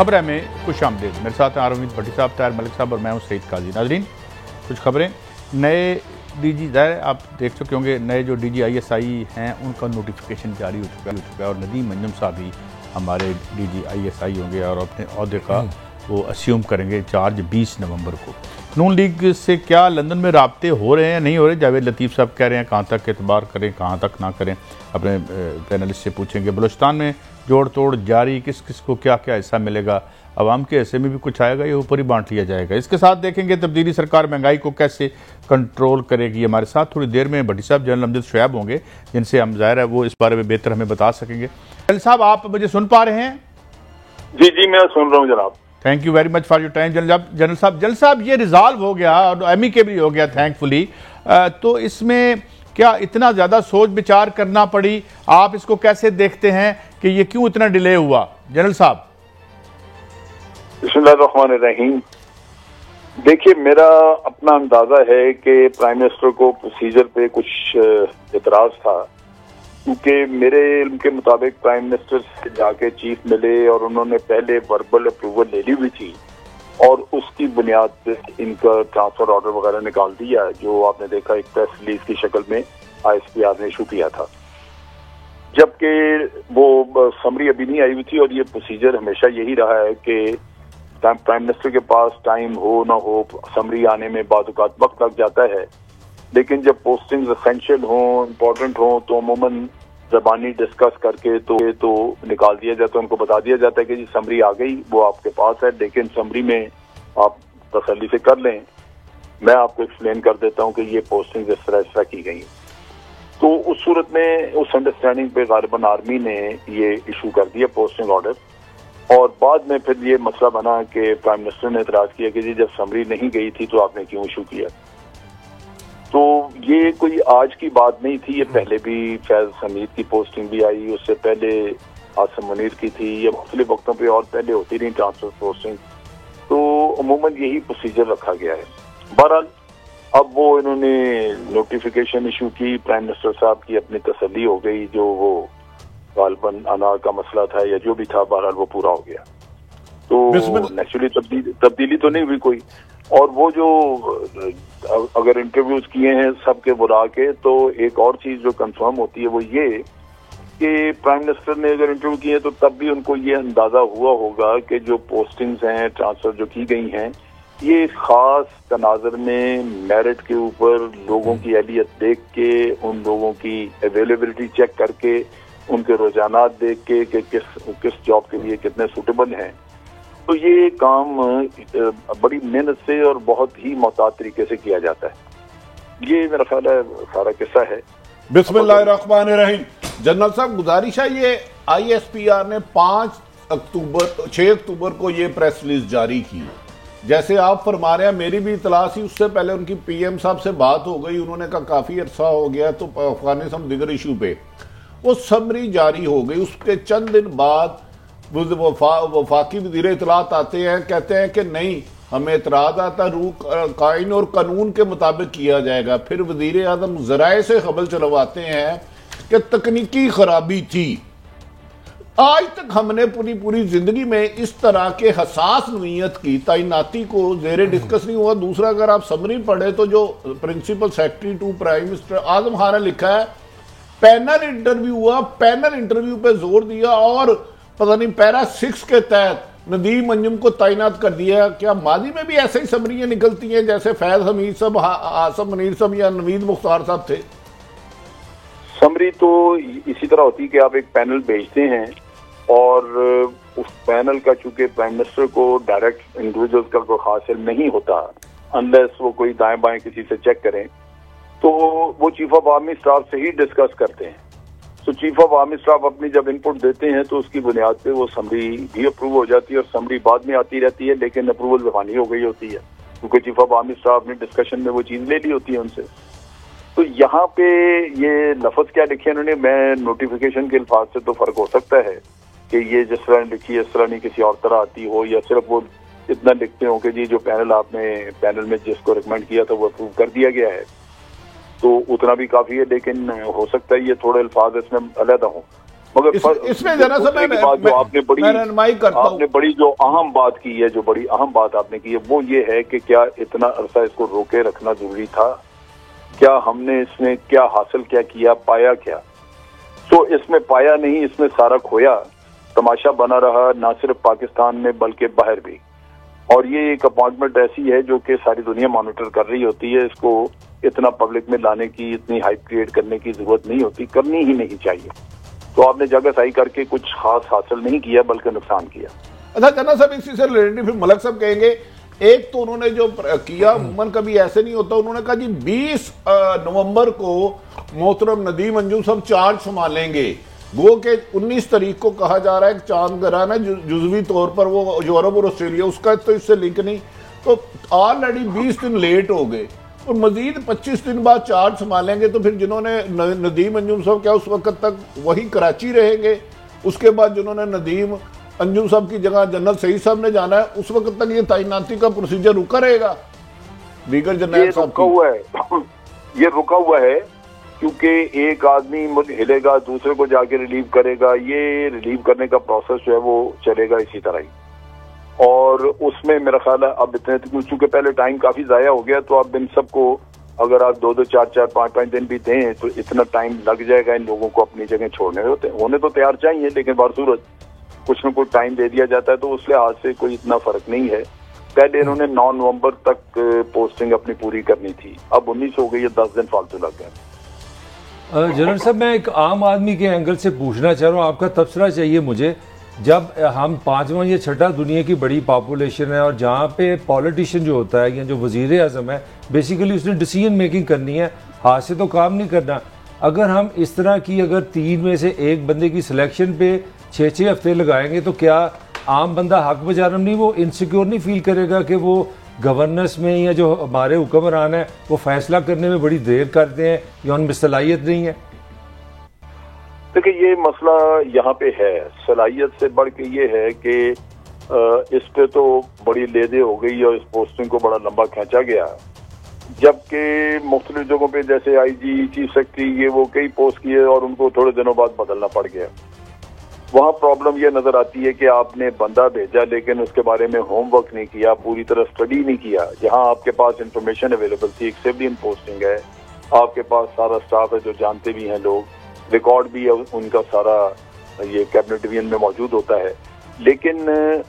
खबर में खुश आमदीद। मेरे साथ हैं आरमीद भट्टी साहब, तैयार मलिक साहब और मैं हूँ सईद काजी। नाजरीन, कुछ खबरें। नए डीजी ज़ाहिर आप देख चुके होंगे, नए जो डीजी ISI हैं उनका नोटिफिकेशन जारी हो चुका है और नदीम मंजम साहब भी हमारे डीजी ISI होंगे और अपने अहदे का वो अस्यूम करेंगे चार्ज 20 नवंबर को। नून लीग से क्या लंदन में राब्ते हो रहे हैं, नहीं हो रहे? जावेद लतीफ़ साहब कह रहे हैं कहाँ तक एतबार करें, कहाँ तक ना करें, अपने पैनलिस्ट से पूछेंगे। बलूचिस्तान में जोड़ तोड़ जारी, किस किस को क्या क्या हिस्सा मिलेगा, आवाम के हिस्से में भी कुछ आएगा, ये ऊपर ही बांट लिया जाएगा। इसके साथ देखेंगे तब्दीली सरकार महंगाई को कैसे कंट्रोल करेगी। हमारे साथ थोड़ी देर में भट्टी साहब जनरल अमजद शुएब होंगे, जिनसे हम ज़ाहिर है वो इस बारे में बेहतर हमें बता सकेंगे। जनरल साहब, आप मुझे सुन पा रहे हैं? जी मैं सुन रहा हूँ जनाब। Thank you very much for your time general साहब, ये रिजॉल्व हो गया और एमिकेबली हो गया थैंकफुली, तो इसमें क्या इतना ज़्यादा सोच विचार करना पड़ी? आप इसको कैसे देखते हैं कि ये क्यों इतना डिले हुआ जनरल साहब? बिस्मिल्लाहिर्रहमानिर्रहीम। देखिए, मेरा अपना अंदाजा है कि प्राइम मिनिस्टर को प्रोसीजर पे कुछ एतराज था, क्योंकि मेरे इल्म के मुताबिक प्राइम मिनिस्टर से जाके चीफ मिले और उन्होंने पहले वर्बल अप्रूवल ले ली हुई थी और उसकी बुनियाद पे इनका ट्रांसफर ऑर्डर वगैरह निकाल दिया, जो आपने देखा एक प्रेस रिलीज की शक्ल में ISPR ने इशू किया था। जबकि वो समरी अभी नहीं आई हुई थी और ये प्रोसीजर हमेशा यही रहा है कि प्राइम मिनिस्टर के पास टाइम हो ना हो, समरी आने में बादुकात वक्त लग जाता है, लेकिन जब पोस्टिंग्स एसेंशियल हों, इम्पोर्टेंट हों, तो अमूमन ज़बानी डिस्कस करके तो निकाल दिया जाता है। उनको बता दिया जाता है कि जी समरी आ गई, वो आपके पास है, लेकिन समरी में आप तसल्ली से कर लें, मैं आपको एक्सप्लेन कर देता हूँ कि ये पोस्टिंग्स इस तरह की गई। तो उस सूरत में उस अंडरस्टैंडिंग पे गालिबन आर्मी ने ये इशू कर दिया पोस्टिंग ऑर्डर, और बाद में फिर ये मसला बना कि प्राइम मिनिस्टर ने एतराज किया कि जी जब समरी नहीं गई थी तो आपने क्यों इशू किया। तो ये कोई आज की बात नहीं थी, ये पहले भी फैज हमीद की पोस्टिंग भी आई, उससे पहले आसिम मुनीर की थी, ये मुख्तलिफ वक्तों पे और पहले होती रही ट्रांसफर पोस्टिंग। तो अमूमन यही प्रोसीजर रखा गया है। बहरहाल अब वो इन्होंने नोटिफिकेशन इशू की, प्राइम मिनिस्टर साहब की अपनी तसल्ली हो गई, जो वो गालिबन अनार का मसला था या जो भी था, बहरहाल वो पूरा हो गया। तो नेचुरली तब्दीली तो नहीं हुई कोई। और वो जो अगर इंटरव्यूज किए हैं सबके बुला के, तो एक और चीज जो कंफर्म होती है वो ये कि प्राइम मिनिस्टर ने अगर इंटरव्यू किए तो तब भी उनको ये अंदाजा हुआ होगा कि जो पोस्टिंग्स हैं, ट्रांसफर जो की गई हैं, ये खास तनाजर में मेरिट के ऊपर लोगों की अहलियत देख के, उन लोगों की अवेलेबिलिटी चेक करके, उनके रुझानात देख के कि किस जॉब के लिए कितने सूटेबल हैं। तो ये काम बड़ी मेहनत से और बहुत ही मोहतात तरीके से किया जाता है। ये मेरा ख्याल है सारा किस्सा है। बिस्मिल्लाहिर्रहमानिर्रहीम। जनरल साहब, गुजारिश है, ये ISPR ने 6 अक्टूबर को ये प्रेस रिलीज जारी की। जैसे आप फरमा रहे हैं, मेरी भी इतला थी, उससे पहले उनकी PM साहब से बात हो गई, उन्होंने कहा काफ़ी अरसा हो गया, तो अफगानिस्तान दिगर इशू पे वो समरी जारी हो गई। उसके चंद दिन बाद वफाकी वज़ीर इत्तलात आते हैं, कहते हैं कि नहीं, हमें एतराज़ आता, कायन और कानून के मुताबिक किया जाएगा। फिर वज़ीर आज़म ज़राए से खबर चलवाते हैं कि तकनीकी खराबी थी। आज तक हमने पूरी जिंदगी में इस तरह के हसास नोयत की तैनाती को जेरे डिस्कस नहीं हुआ। दूसरा, अगर आप समरी पढ़े तो जो principal secretary to prime minister Azam Khan ने लिखा है, पैनल इंटरव्यू हुआ, पैनल इंटरव्यू पे जोर दिया और पता नहीं पैरा 6 के तहत नदीम मंजम को तैनात कर दिया। क्या माजी में भी ऐसे ही समरियां निकलती हैं जैसे फैज हमीद साहब, आसिम मुनीर साहब या नवीद मुख्तार साहब थे? समरी तो इसी तरह होती है कि आप एक पैनल भेजते हैं और उस पैनल का चूंकि प्राइम मिनिस्टर को डायरेक्ट इंडिविजुअल्स का कोई हासिल नहीं होता, अनलेस वो कोई दाएं बाएं किसी से चेक करें, तो वो चीफ ऑफ आर्मी स्टाफ से ही डिस्कस करते हैं। तो चीफ ऑफ आर्मी स्टाफ अपनी जब इनपुट देते हैं तो उसकी बुनियाद पे वो समरी भी अप्रूव हो जाती है और समरी बाद में आती रहती है, लेकिन अप्रूवल ज़बानी हो गई होती है, क्योंकि चीफ ऑफ आर्मी स्टाफ ने डिस्कशन में वो चीज़ ले ली होती है उनसे। तो यहाँ पे ये लफ्ज़ क्या लिखे इन्होंने, मैं नोटिफिकेशन के अल्फाज से तो फर्क हो सकता है कि ये जिस तरह लिखी है इस तरह नहीं किसी और तरह आती हो, या सिर्फ वो इतना लिखते हो कि जी जो पैनल में जिसको रिकमेंड किया था वो अप्रूव कर दिया गया है, तो उतना भी काफ़ी है। लेकिन हो सकता है ये थोड़े अल्फाज इसमें अलग हों। मगर इसमें जरा सा आपने बड़ी जो अहम बात की है, जो बड़ी अहम बात आपने की है, वो ये है कि क्या इतना अरसा इसको रोके रखना जरूरी था? क्या हमने इसमें क्या हासिल क्या किया, पाया क्या? तो इसमें पाया नहीं, इसमें सारा खोया। तमाशा बना रहा ना सिर्फ पाकिस्तान में बल्कि बाहर भी। और ये एक अपॉइंटमेंट ऐसी है जो कि सारी दुनिया मॉनिटर कर रही होती है। इसको इतना पब्लिक में लाने की, इतनी हाइप क्रिएट करने की जरूरत नहीं होती, करनी ही नहीं चाहिए। तो आपने जगह सही करके कुछ खास हासिल नहीं किया बल्कि नुकसान किया। अच्छा जना साहब, इसी से रिलेटेड फिर मलक साहब कहेंगे, एक तो उन्होंने जो किया उमूमन कभी ऐसे नहीं होता, उन्होंने कहा जी 20 नवंबर को मोहतरम नदीम अंजुम साहब चार्ज संभालेंगे। गो के 19 तारीख को कहा जा रहा है कि चांद ग्रहण है जुजवी तौर पर, वो यूरोप और ऑस्ट्रेलिया, उसका तो इससे लिंक नहीं। तो ऑलरेडी 20 दिन लेट हो गए और मजीद 25 दिन बाद चार्ज संभालेंगे। तो फिर जिन्होंने नदीम अंजुम साहब क्या उस वक्त तक वही कराची रहेंगे? उसके बाद जिन्होंने नदीम अंजुम साहब की जगह जनरल सईद साहब ने जाना है, उस वक्त तक ये तैनाती का प्रोसीजर रुका रहेगा? दीगर जनरल साहब रुका हुआ है, ये रुका हुआ है क्योंकि एक आदमी हिलेगा दूसरे को जाके रिलीव करेगा। ये रिलीव करने का प्रोसेस जो है वो चलेगा इसी तरह ही। और उसमें मेरा ख्याल है अब इतने, चूंकि पहले टाइम काफी जाया हो गया, तो अब इन सबको अगर आप 2-2, 4-4, 5-5 दिन भी दें तो इतना टाइम लग जाएगा इन लोगों को अपनी जगह छोड़ने होने तो तैयार चाहिए, लेकिन बारसूरत कुछ न कुछ टाइम दे दिया जाता है तो उस लिहाज से कोई इतना फर्क नहीं है। पहले इन्होंने 9 नवंबर तक पोस्टिंग अपनी पूरी करनी थी, अब 19 हो गई है, 10 दिन फालतू लग गए। जनरल साहब, मैं एक आम आदमी के एंगल से पूछना चाह रहा हूँ, आपका तबसरा चाहिए मुझे। जब हम 5वां या 6ठा दुनिया की बड़ी पॉपुलेशन है और जहाँ पे पॉलिटिशियन जो होता है या जो वज़ीर आज़म है, बेसिकली उसने डिसीजन मेकिंग करनी है, हाथ से तो काम नहीं करना। अगर हम इस तरह की अगर 3 में से एक बंदे की सिलेक्शन पे 6-6 हफ्ते लगाएंगे तो क्या आम बंदा हक बजारम नहीं, वो इनसिक्योर नहीं फील करेगा कि वो गवर्नेंस में या जो हमारे हुक्मरान है वो फैसला करने में बड़ी देर करते हैं या उनमें सलाहियत नहीं है? देखिए, ये मसला यहाँ पे है, सलाहियत से बढ़ के ये है कि इस पे तो बड़ी लेदे हो गई और इस पोस्टिंग को बड़ा लंबा खींचा गया, जबकि मुख्तलिफ जगहों पे जैसे आईजी, चीफ सेक्रेटरी, ये वो कई पोस्ट किए और उनको थोड़े दिनों बाद बदलना पड़ गया। वहाँ प्रॉब्लम ये नजर आती है कि आपने बंदा भेजा लेकिन उसके बारे में होमवर्क नहीं किया, पूरी तरह स्टडी नहीं किया। जहाँ आपके पास इंफॉर्मेशन अवेलेबल थी, एक सिविलियन पोस्टिंग है, आपके पास सारा स्टाफ है जो जानते भी हैं लोग, रिकॉर्ड भी है उनका सारा, ये कैबिनेट डिवीजन में मौजूद होता है, लेकिन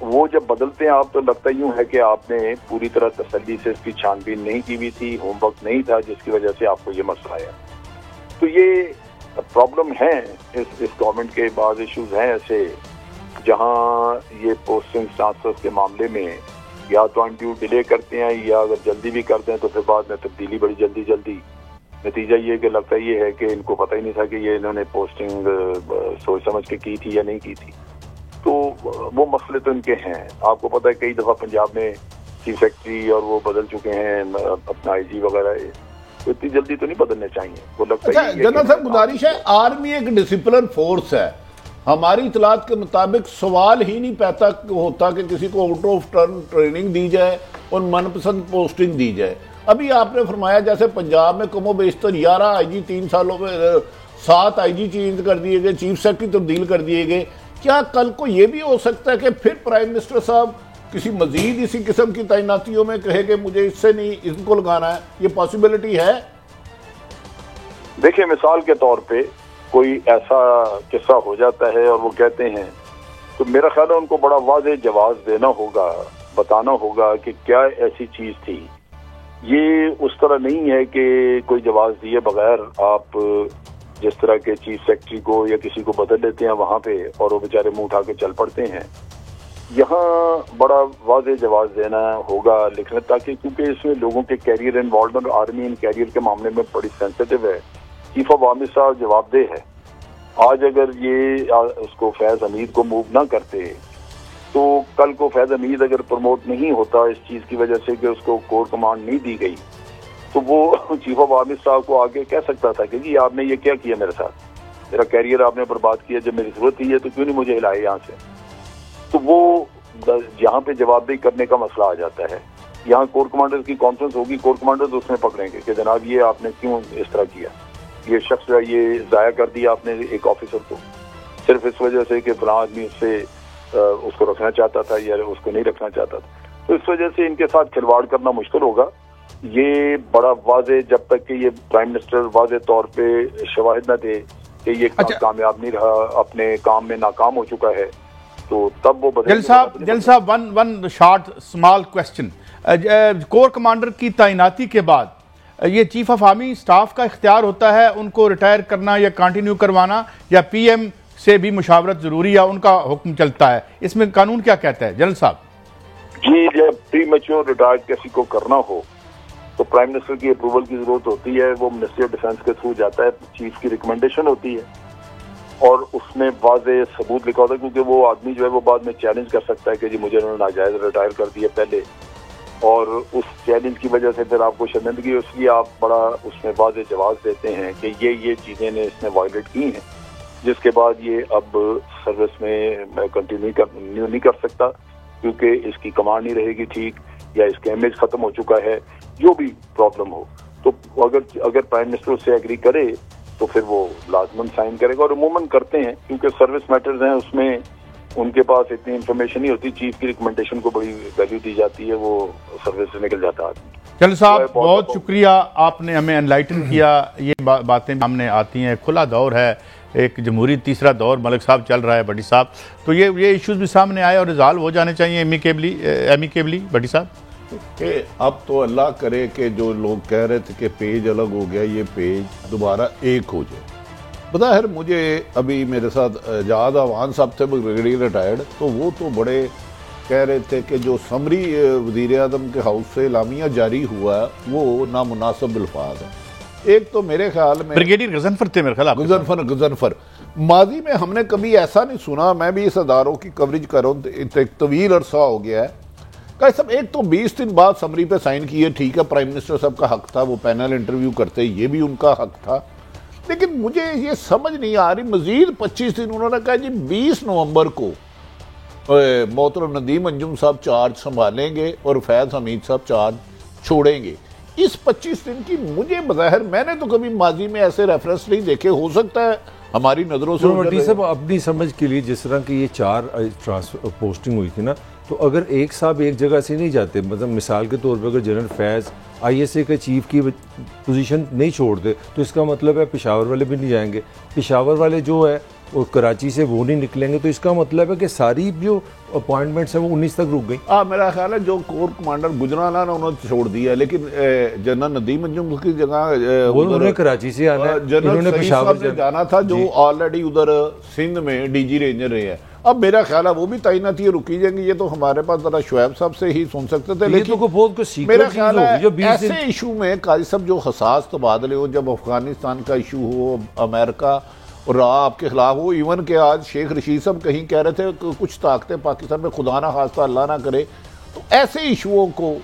वो जब बदलते हैं आप तो लगता यूं है कि आपने पूरी तरह तसल्ली से इसकी छानबीन नहीं की हुई थी, होमवर्क नहीं था, जिसकी वजह से आपको ये मसला आया। तो ये प्रॉब्लम है, इस गवर्नमेंट के बाद इश्यूज हैं ऐसे जहां ये पोस्टिंग ट्रांसफर के मामले में या तो इंटरव्यू डिले करते हैं या अगर जल्दी भी करते हैं तो फिर बाद में तब्दीली बड़ी जल्दी। नतीजा ये कि लगता ये है कि इनको पता ही नहीं था कि ये इन्होंने पोस्टिंग सोच समझ के की थी या नहीं की थी। तो वो मसले तो इनके हैं। आपको पता है कई दफा पंजाब में चीफ सेक्रेटरी और वो बदल चुके हैं, अपना आईजी वगैरह, तो इतनी जल्दी तो नहीं बदलने चाहिए। वो लगता है जनरल साहब, गुजारिश है, आर्मी एक डिसिप्लिन फोर्स है, हमारी इतलात के मुताबिक सवाल ही नहीं पैदा होता कि किसी को आउट ऑफ टर्न ट्रेनिंग दी जाए और मनपसंद पोस्टिंग दी जाए। अभी आपने फरमाया जैसे पंजाब में कमो बेशतर 11 आईजी 3 सालों में 7 आईजी चेंज कर दिए गए, चीफ सेक्रेटरी तब्दील कर दिए गए। क्या कल को यह भी हो सकता है कि फिर प्राइम मिनिस्टर साहब किसी मजीद इसी किस्म की तैनातियों में कहे कि मुझे इससे नहीं इनको लगाना है? ये पॉसिबिलिटी है? देखिए, मिसाल के तौर पे कोई ऐसा किस्सा हो जाता है और वो कहते हैं, तो मेरा ख्याल है उनको बड़ा वाज़ेह जवाब देना होगा, बताना होगा कि क्या ऐसी चीज थी। ये उस तरह नहीं है कि कोई जवाब दिए बगैर आप जिस तरह के चीफ सेक्रेटरी को या किसी को बदल लेते हैं वहां पे और वो बेचारे मुंह उठा के चल पड़ते हैं। यहाँ बड़ा वाज़ेह जवाब देना होगा, लिखना, ताकि क्योंकि इसमें लोगों के career involvement, army in career के मामले में बड़ी सेंसिटिव है। चीफ ऑफ आर्मी साहब जवाबदेह है। आज अगर ये उसको फैज हमीद को मूव ना करते तो कल को फैज हमीद अगर प्रमोट नहीं होता इस चीज की वजह से कि उसको कोर कमांड नहीं दी गई, तो वो चीफ ऑफ आर्मी साहब को आगे कह सकता था कि जी आपने ये क्या किया मेरे साथ, मेरा कैरियर आपने बर्बाद किया, जब मेरी जरूरत ही है तो क्यों नहीं मुझे हिलाए यहाँ से। तो वो यहाँ पे जवाबदेही करने का मसला आ जाता है। यहाँ कोर कमांडर की कॉन्फ्रेंस होगी, कोर कमांडर उसमें पकड़ेंगे कि जनाब ये आपने क्यों इस तरह किया, ये शख्स ये जाया कर दिया आपने एक ऑफिसर को। सिर्फ इस वजह से कि फलां आदमी उसको रखना चाहता था या उसको नहीं रखना चाहता था। तो इस वजह से इनके साथ खिलवाड़ करना मुश्किल होगा। ये बड़ा वाजे, जब तक कि ये प्राइम मिनिस्टर वाजे तौर पे शवाहिद न दे कि ये कामयाब नहीं रहा, अपने काम में नाकाम हो चुका है, तो तब वो जल साहब one short small question. Core commander की तैनाती के बाद ये चीफ ऑफ आर्मी स्टाफ का इख्तियार होता है उनको रिटायर करना या कंटिन्यू करवाना, या पीएम से भी मुशावरत जरूरी या उनका हुक्म चलता है? इसमें कानून क्या कहता है जनरल साहब? जी, जब प्री मैच्योर रिटायर्ड किसी को करना हो तो प्राइम मिनिस्टर की अप्रूवल की जरूरत होती है। वो मिनिस्ट्री ऑफ डिफेंस के थ्रू जाता है, चीफ की रिकमेंडेशन होती है और उसमें वाज़े सबूत लिखा होता है, क्योंकि वो आदमी जो है वो बाद में चैलेंज कर सकता है कि जी मुझे उन्होंने नाजायज रिटायर कर दिया पहले, और उस चैलेंज की वजह से फिर आपको शर्मिंदगी, इसलिए आप बड़ा उसमें वाज़े जवाब देते हैं कि ये चीज़ें ने इसने वायलेट की हैं, जिसके बाद ये अब सर्विस में कंटिन्यू नहीं कर सकता क्योंकि इसकी कमांड नहीं रहेगी ठीक, या इसका इमेज खत्म हो चुका है, जो भी प्रॉब्लम हो। तो अगर प्राइम मिनिस्टर उससे एग्री करे तो फिर वो लाजमन साइन करेगा, और अमूमन करते हैं क्योंकि सर्विस मैटर्स हैं, उसमें उनके पास इतनी इंफॉर्मेशन नहीं होती। चीफ की रिकमेंडेशन को बड़ी वैल्यू दी जाती है, वो सर्विस से निकल जाता है। चल साहब बहुत शुक्रिया, आपने हमें एनलाइटन किया। ये बातें सामने आती हैं, खुला दौर है, एक जमहूरी तीसरा दौर मलिक साहब चल रहा है भट्टी साहब, तो ये इश्यूज भी सामने आए और रिजॉल्व हो जाने चाहिए एमिकेबली भट्टी साहब। कि अब तो अल्लाह करे कि जो लोग कह रहे थे कि पेज अलग हो गया, ये पेज दोबारा एक हो जाए। बज़ाहिर मुझे अभी मेरे साथ एजाज अवान साहब थे ब्रिगेडियर रिटायर्ड, तो वो तो बड़े कह रहे थे कि जो समरी वज़ीर आज़म के हाउस से इलामिया जारी हुआ है वो नामुनासिब अल्फाज है। एक तो मेरे ख्याल में ब्रिगेडियर गजनफर थे मेरे ख्याल, गजनफर माजी में हमने कभी ऐसा नहीं सुना। मैं भी इस अदारों की कवरेज कर रहा हूँ, एक तवील अरसा हो गया है। सब एक तो 20 दिन बाद समरी पे साइन किए, ठीक है, प्राइम मिनिस्टर साहब का हक था, वो पैनल इंटरव्यू करते, ये भी उनका हक था, लेकिन मुझे ये समझ नहीं आ रही। मजीद 25 दिन उन्होंने कहा जी 20 नवंबर को मोहतरम नदीम अंजुम साहब चार्ज संभालेंगे और फैज हमीद साहब चार्ज छोड़ेंगे। इस 25 दिन की मुझे बज़ाहिर मैंने तो कभी माजी में ऐसे रेफरेंस नहीं देखे, हो सकता है हमारी नज़रों से। सब अपनी समझ के लिए जिस तरह की ये 4 पोस्टिंग हुई थी ना, तो अगर एक साहब एक जगह से नहीं जाते, मतलब मिसाल के तौर पर अगर जनरल फैज़ ISA के चीफ की पोजीशन नहीं छोड़ते तो इसका मतलब है पेशावर वाले भी नहीं जाएंगे, पेशावर वाले जो है वो कराची से वो नहीं निकलेंगे, तो इसका मतलब है कि सारी जो अपॉइंटमेंट्स हैं वो 19 तक रुक गई। मेरा ख्याल है जो कोर कमांडर गुजराना ना उन्होंने छोड़ दिया, लेकिन जनरल नदीम अंजुम की जगह उन्होंने कराची से आना, जनरल पेशावर से जाना था, जो ऑलरेडी उधर सिंध में DG रेंजर रहे हैं। अब मेरा ख्याल है वो भी तैनाती रुकी जाएंगी। ये तो हमारे पास जरा शुएब साहब से ही सुन सकते थे, लेकिन तो मेरा ख्याल है ऐसे इशू में काजी साहब जो हसास तबादले हो, जब अफगानिस्तान का इशू हो, अमेरिका और आपके खिलाफ हो, इवन के आज शेख रशीद साहब कहीं कह रहे थे कि कुछ ताकतें पाकिस्तान में खुदा ना खास्ता अल्लाह ना करे, तो ऐसे इशुओं को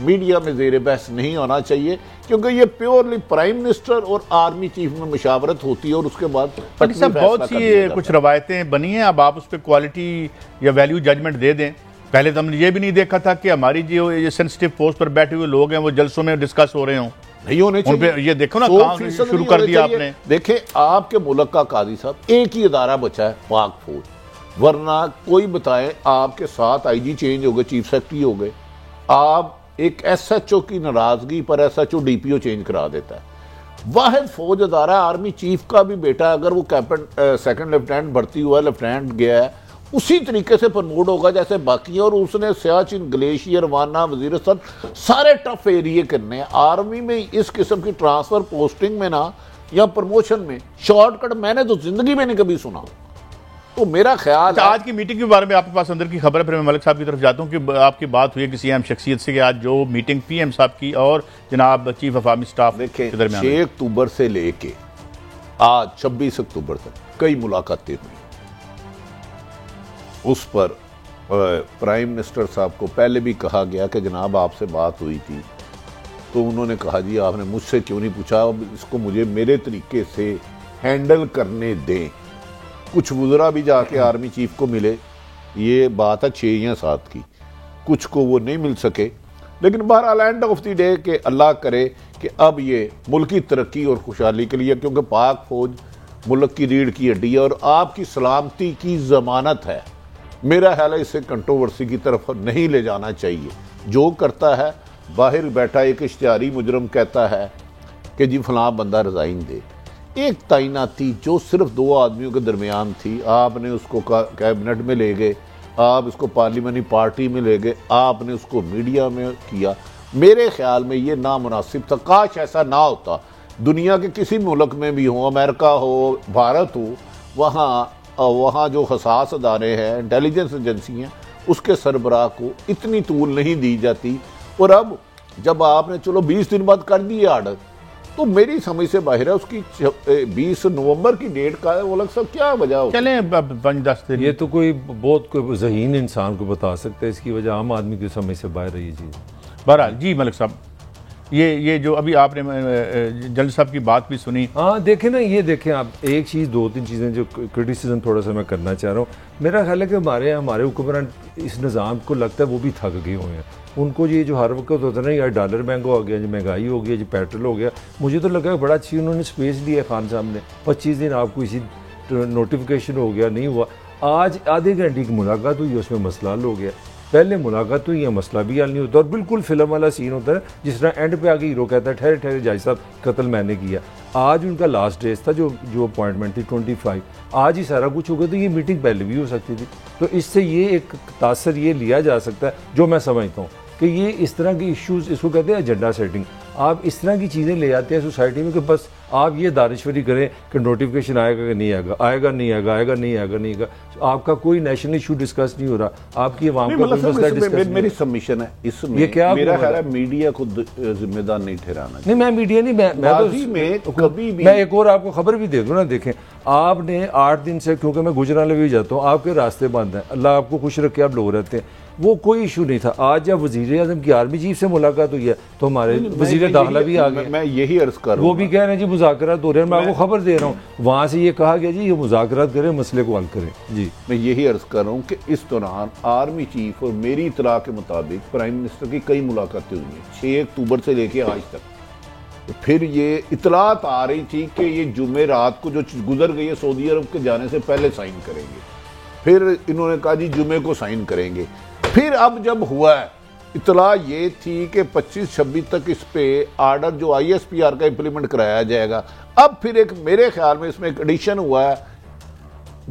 मीडिया में ज़ेर बहस नहीं होना चाहिए, क्योंकि ये प्योरली प्राइम मिनिस्टर और आर्मी चीफ में मुशावरत होती है और उसके बाद बहुत सी कुछ रवायतें बनी हैं। अब आप उस पर क्वालिटी या वैल्यू जजमेंट दे दें। पहले तो हमने ये भी नहीं देखा था कि हमारी जो ये सेंसिटिव पोस्ट पर बैठे हुए लोग हैं वो जलसों में डिस्कस हो रहे हों, नहीं होने चाहिए। ये देखो ना कहां शुरू कर दिया आपने। देखें आपके मुल्क का काजी साहब एक ही अदारा बचा है, पाक फौज, वरना कोई बताए आपके 7 IG चेंज हो गए, चीफ सेक्रेटरी हो गए, आप एक SHO की नाराजगी पर SHO DPO चेंज करा देता है। वाहिद फौज अदारा आर्मी चीफ का भी बेटा अगर वो कैप्टन सेकंड लेफ्टिनेंट भर्ती हुआ, लेफ्टिनेंट गया है, उसी तरीके से प्रमोट होगा जैसे बाकी, और उसने सियाचिन, ग्लेशियर, वाना, वजीरिस्तान सारे टफ एरिए करने हैं। आर्मी में इस किस्म की ट्रांसफर पोस्टिंग में ना या प्रमोशन में शॉर्टकट मैंने तो जिंदगी में नहीं कभी सुना। तो मेरा ख्याल आज की मीटिंग के बारे में आपके पास अंदर की खबर है, फिर मैं मलिक साहब की तरफ जाता हूँ कि आपकी बात हुई है किसी अहम शख्सियत से कि आज जो मीटिंग PM साहब की और जनाब चीफ ऑफ आर्मी स्टाफ के दरमियान 6 अक्टूबर से लेके आज 26 अक्टूबर तक कई मुलाकातें हुई। उस पर प्राइम मिनिस्टर साहब को पहले भी कहा गया कि जनाब आपसे बात हुई थी, तो उन्होंने कहा जी आपने मुझसे क्यों नहीं पूछा, अब इसको मुझे मेरे तरीके से हैंडल करने दें। कुछ वज़रा भी जाके आर्मी चीफ को मिले, ये बात है 6 या 7 की, कुछ को वो नहीं मिल सके, लेकिन बहरहाल एंड ऑफ द डे के अल्लाह करे कि अब ये मुल्क की तरक्की और खुशहाली के लिए, क्योंकि पाक फौज मुल्क की रीढ़ की हड्डी है और आपकी सलामती की जमानत है। मेरा ख्याल है इसे कंट्रोवर्सी की तरफ नहीं ले जाना चाहिए। जो करता है, बाहर बैठा एक इश्तिहारी मुजरम कहता है कि जी फलां बंदा रिज़ाइन दे। एक तैनाती जो सिर्फ 2 आदमियों के दरमियान थी, आपने उसको कैबिनेट में ले गए, आप उसको पार्लियामेंट्री पार्टी में ले गए, आपने उसको मीडिया में किया। मेरे ख्याल में ये नामुनासिब था। काश ऐसा ना होता। दुनिया के किसी मुल्क में भी हो, अमेरिका हो, भारत हो, वहाँ जो हसास अदारे हैं, इंटेलिजेंस एजेंसी हैं, उसके सरबराह को इतनी तूल नहीं दी जाती। और अब जब आपने चलो 20 दिन बाद कर दिए आर्डर, तो मेरी समझ से बाहर है। उसकी 20 नवंबर की डेट का है, वो लग सब क्या वजह हो? चलें 5-10 दिन। ये तो कोई बहुत कोई ज़हीन इंसान को बता सकता है, इसकी वजह आम आदमी की समझ से बाहर है ये चीज़। बहरहाल जी मलिक साहब, ये जो अभी आपने जल्द साहब की बात भी सुनी। हाँ देखें ना, ये देखें आप, एक चीज़ 2-3 चीज़ें जो क्रिटिसिज्म थोड़ा सा मैं करना चाह रहा हूँ। मेरा ख्याल है कि हमारे हुक्मरान इस निज़ाम को लगता है वो भी थक गए हुए हैं। उनको ये जो हर वक्त होता है ना, यार डॉलर महंगा हो गया, जो महंगाई हो गई, जो पेट्रोल हो गया, मुझे तो लगा बड़ा अच्छी उन्होंने स्पेस लिया खान साहब ने। 25 दिन आपको इसी नोटिफिकेशन हो गया, नहीं हुआ। आज आधे घंटे की मुलाकात हुई, उसमें मसला हल हो गया। पहले मुलाकात हुई है, मसला भी हल नहीं होता। और बिल्कुल फिल्म वाला सीन होता है जिस तरह एंड पे आके हीरो कहता है ठहरे ठहरे जज साहब, कत्ल मैंने किया। आज उनका लास्ट डेज था, जो अपॉइंटमेंट थी 25। आज ही सारा कुछ हो गया, तो ये मीटिंग पहले भी हो सकती थी। तो इससे ये एक तासर ये लिया जा सकता है, जो मैं समझता हूँ कि ये इस तरह की इश्यूज, इसको कहते हैं एजेंडा सेटिंग। आप इस तरह की चीज़ें ले आते हैं सोसाइटी में कि बस आप ये दानिश्वरी करें कि नोटिफिकेशन आएगा कि नहीं आएगा, आएगा नहीं आएगा, आएगा नहीं आएगा, नहीं आएगा। आपका कोई नेशनल इशू डिस्कस नहीं हो रहा, आपकी आवाम का कोई मसला डिस्कस। मेरी सबमिशन है इसमें, ये क्या मेरा ख्याल है मीडिया को जिम्मेदार नहीं ठहराना। नहीं, मैं मीडिया नहीं, मैं तो कभी भी मैं एक और आपको खबर भी दे दूँ ना। देखें, आपने 8 दिन से, क्योंकि मैं गुजराले भी जाता हूँ, आपके रास्ते बंद हैं, अल्लाह आपको खुश रखे, आप लोग रहते हैं, वो कोई इशू नहीं था। आज जब वजीर आजम की आर्मी चीफ से मुलाकात हुई है, तो हमारे वजीर दाखिला भी आ गए। मैं यही अर्ज कर रहा हूं, वो भी कह रहे हैं जी मुज़ाकरात हो रहे हैं। मैं आपको खबर दे रहा हूँ, वहाँ से ये कहा गया जी ये मुज़ाकरात करें, मसले को हल करें। जी मैं यही अर्ज कर रहा हूँ कि इस दौरान आर्मी चीफ और मेरी इतला के मुताबिक प्राइम मिनिस्टर की कई मुलाकातें हुई हैं 6 अक्टूबर से लेके आज तक। तो फिर ये इतलात आ रही थी कि ये जुमे रात को जो गुजर गई है सऊदी अरब के जाने से पहले साइन करेंगे। फिर इन्होंने कहा जी जुमे को साइन करेंगे। फिर अब जब हुआ है, इतला ये थी कि 25-26 तक इस पे आर्डर जो ISPR का इंप्लीमेंट कराया जाएगा। अब फिर एक मेरे ख्याल में इसमें एक एडिशन हुआ है,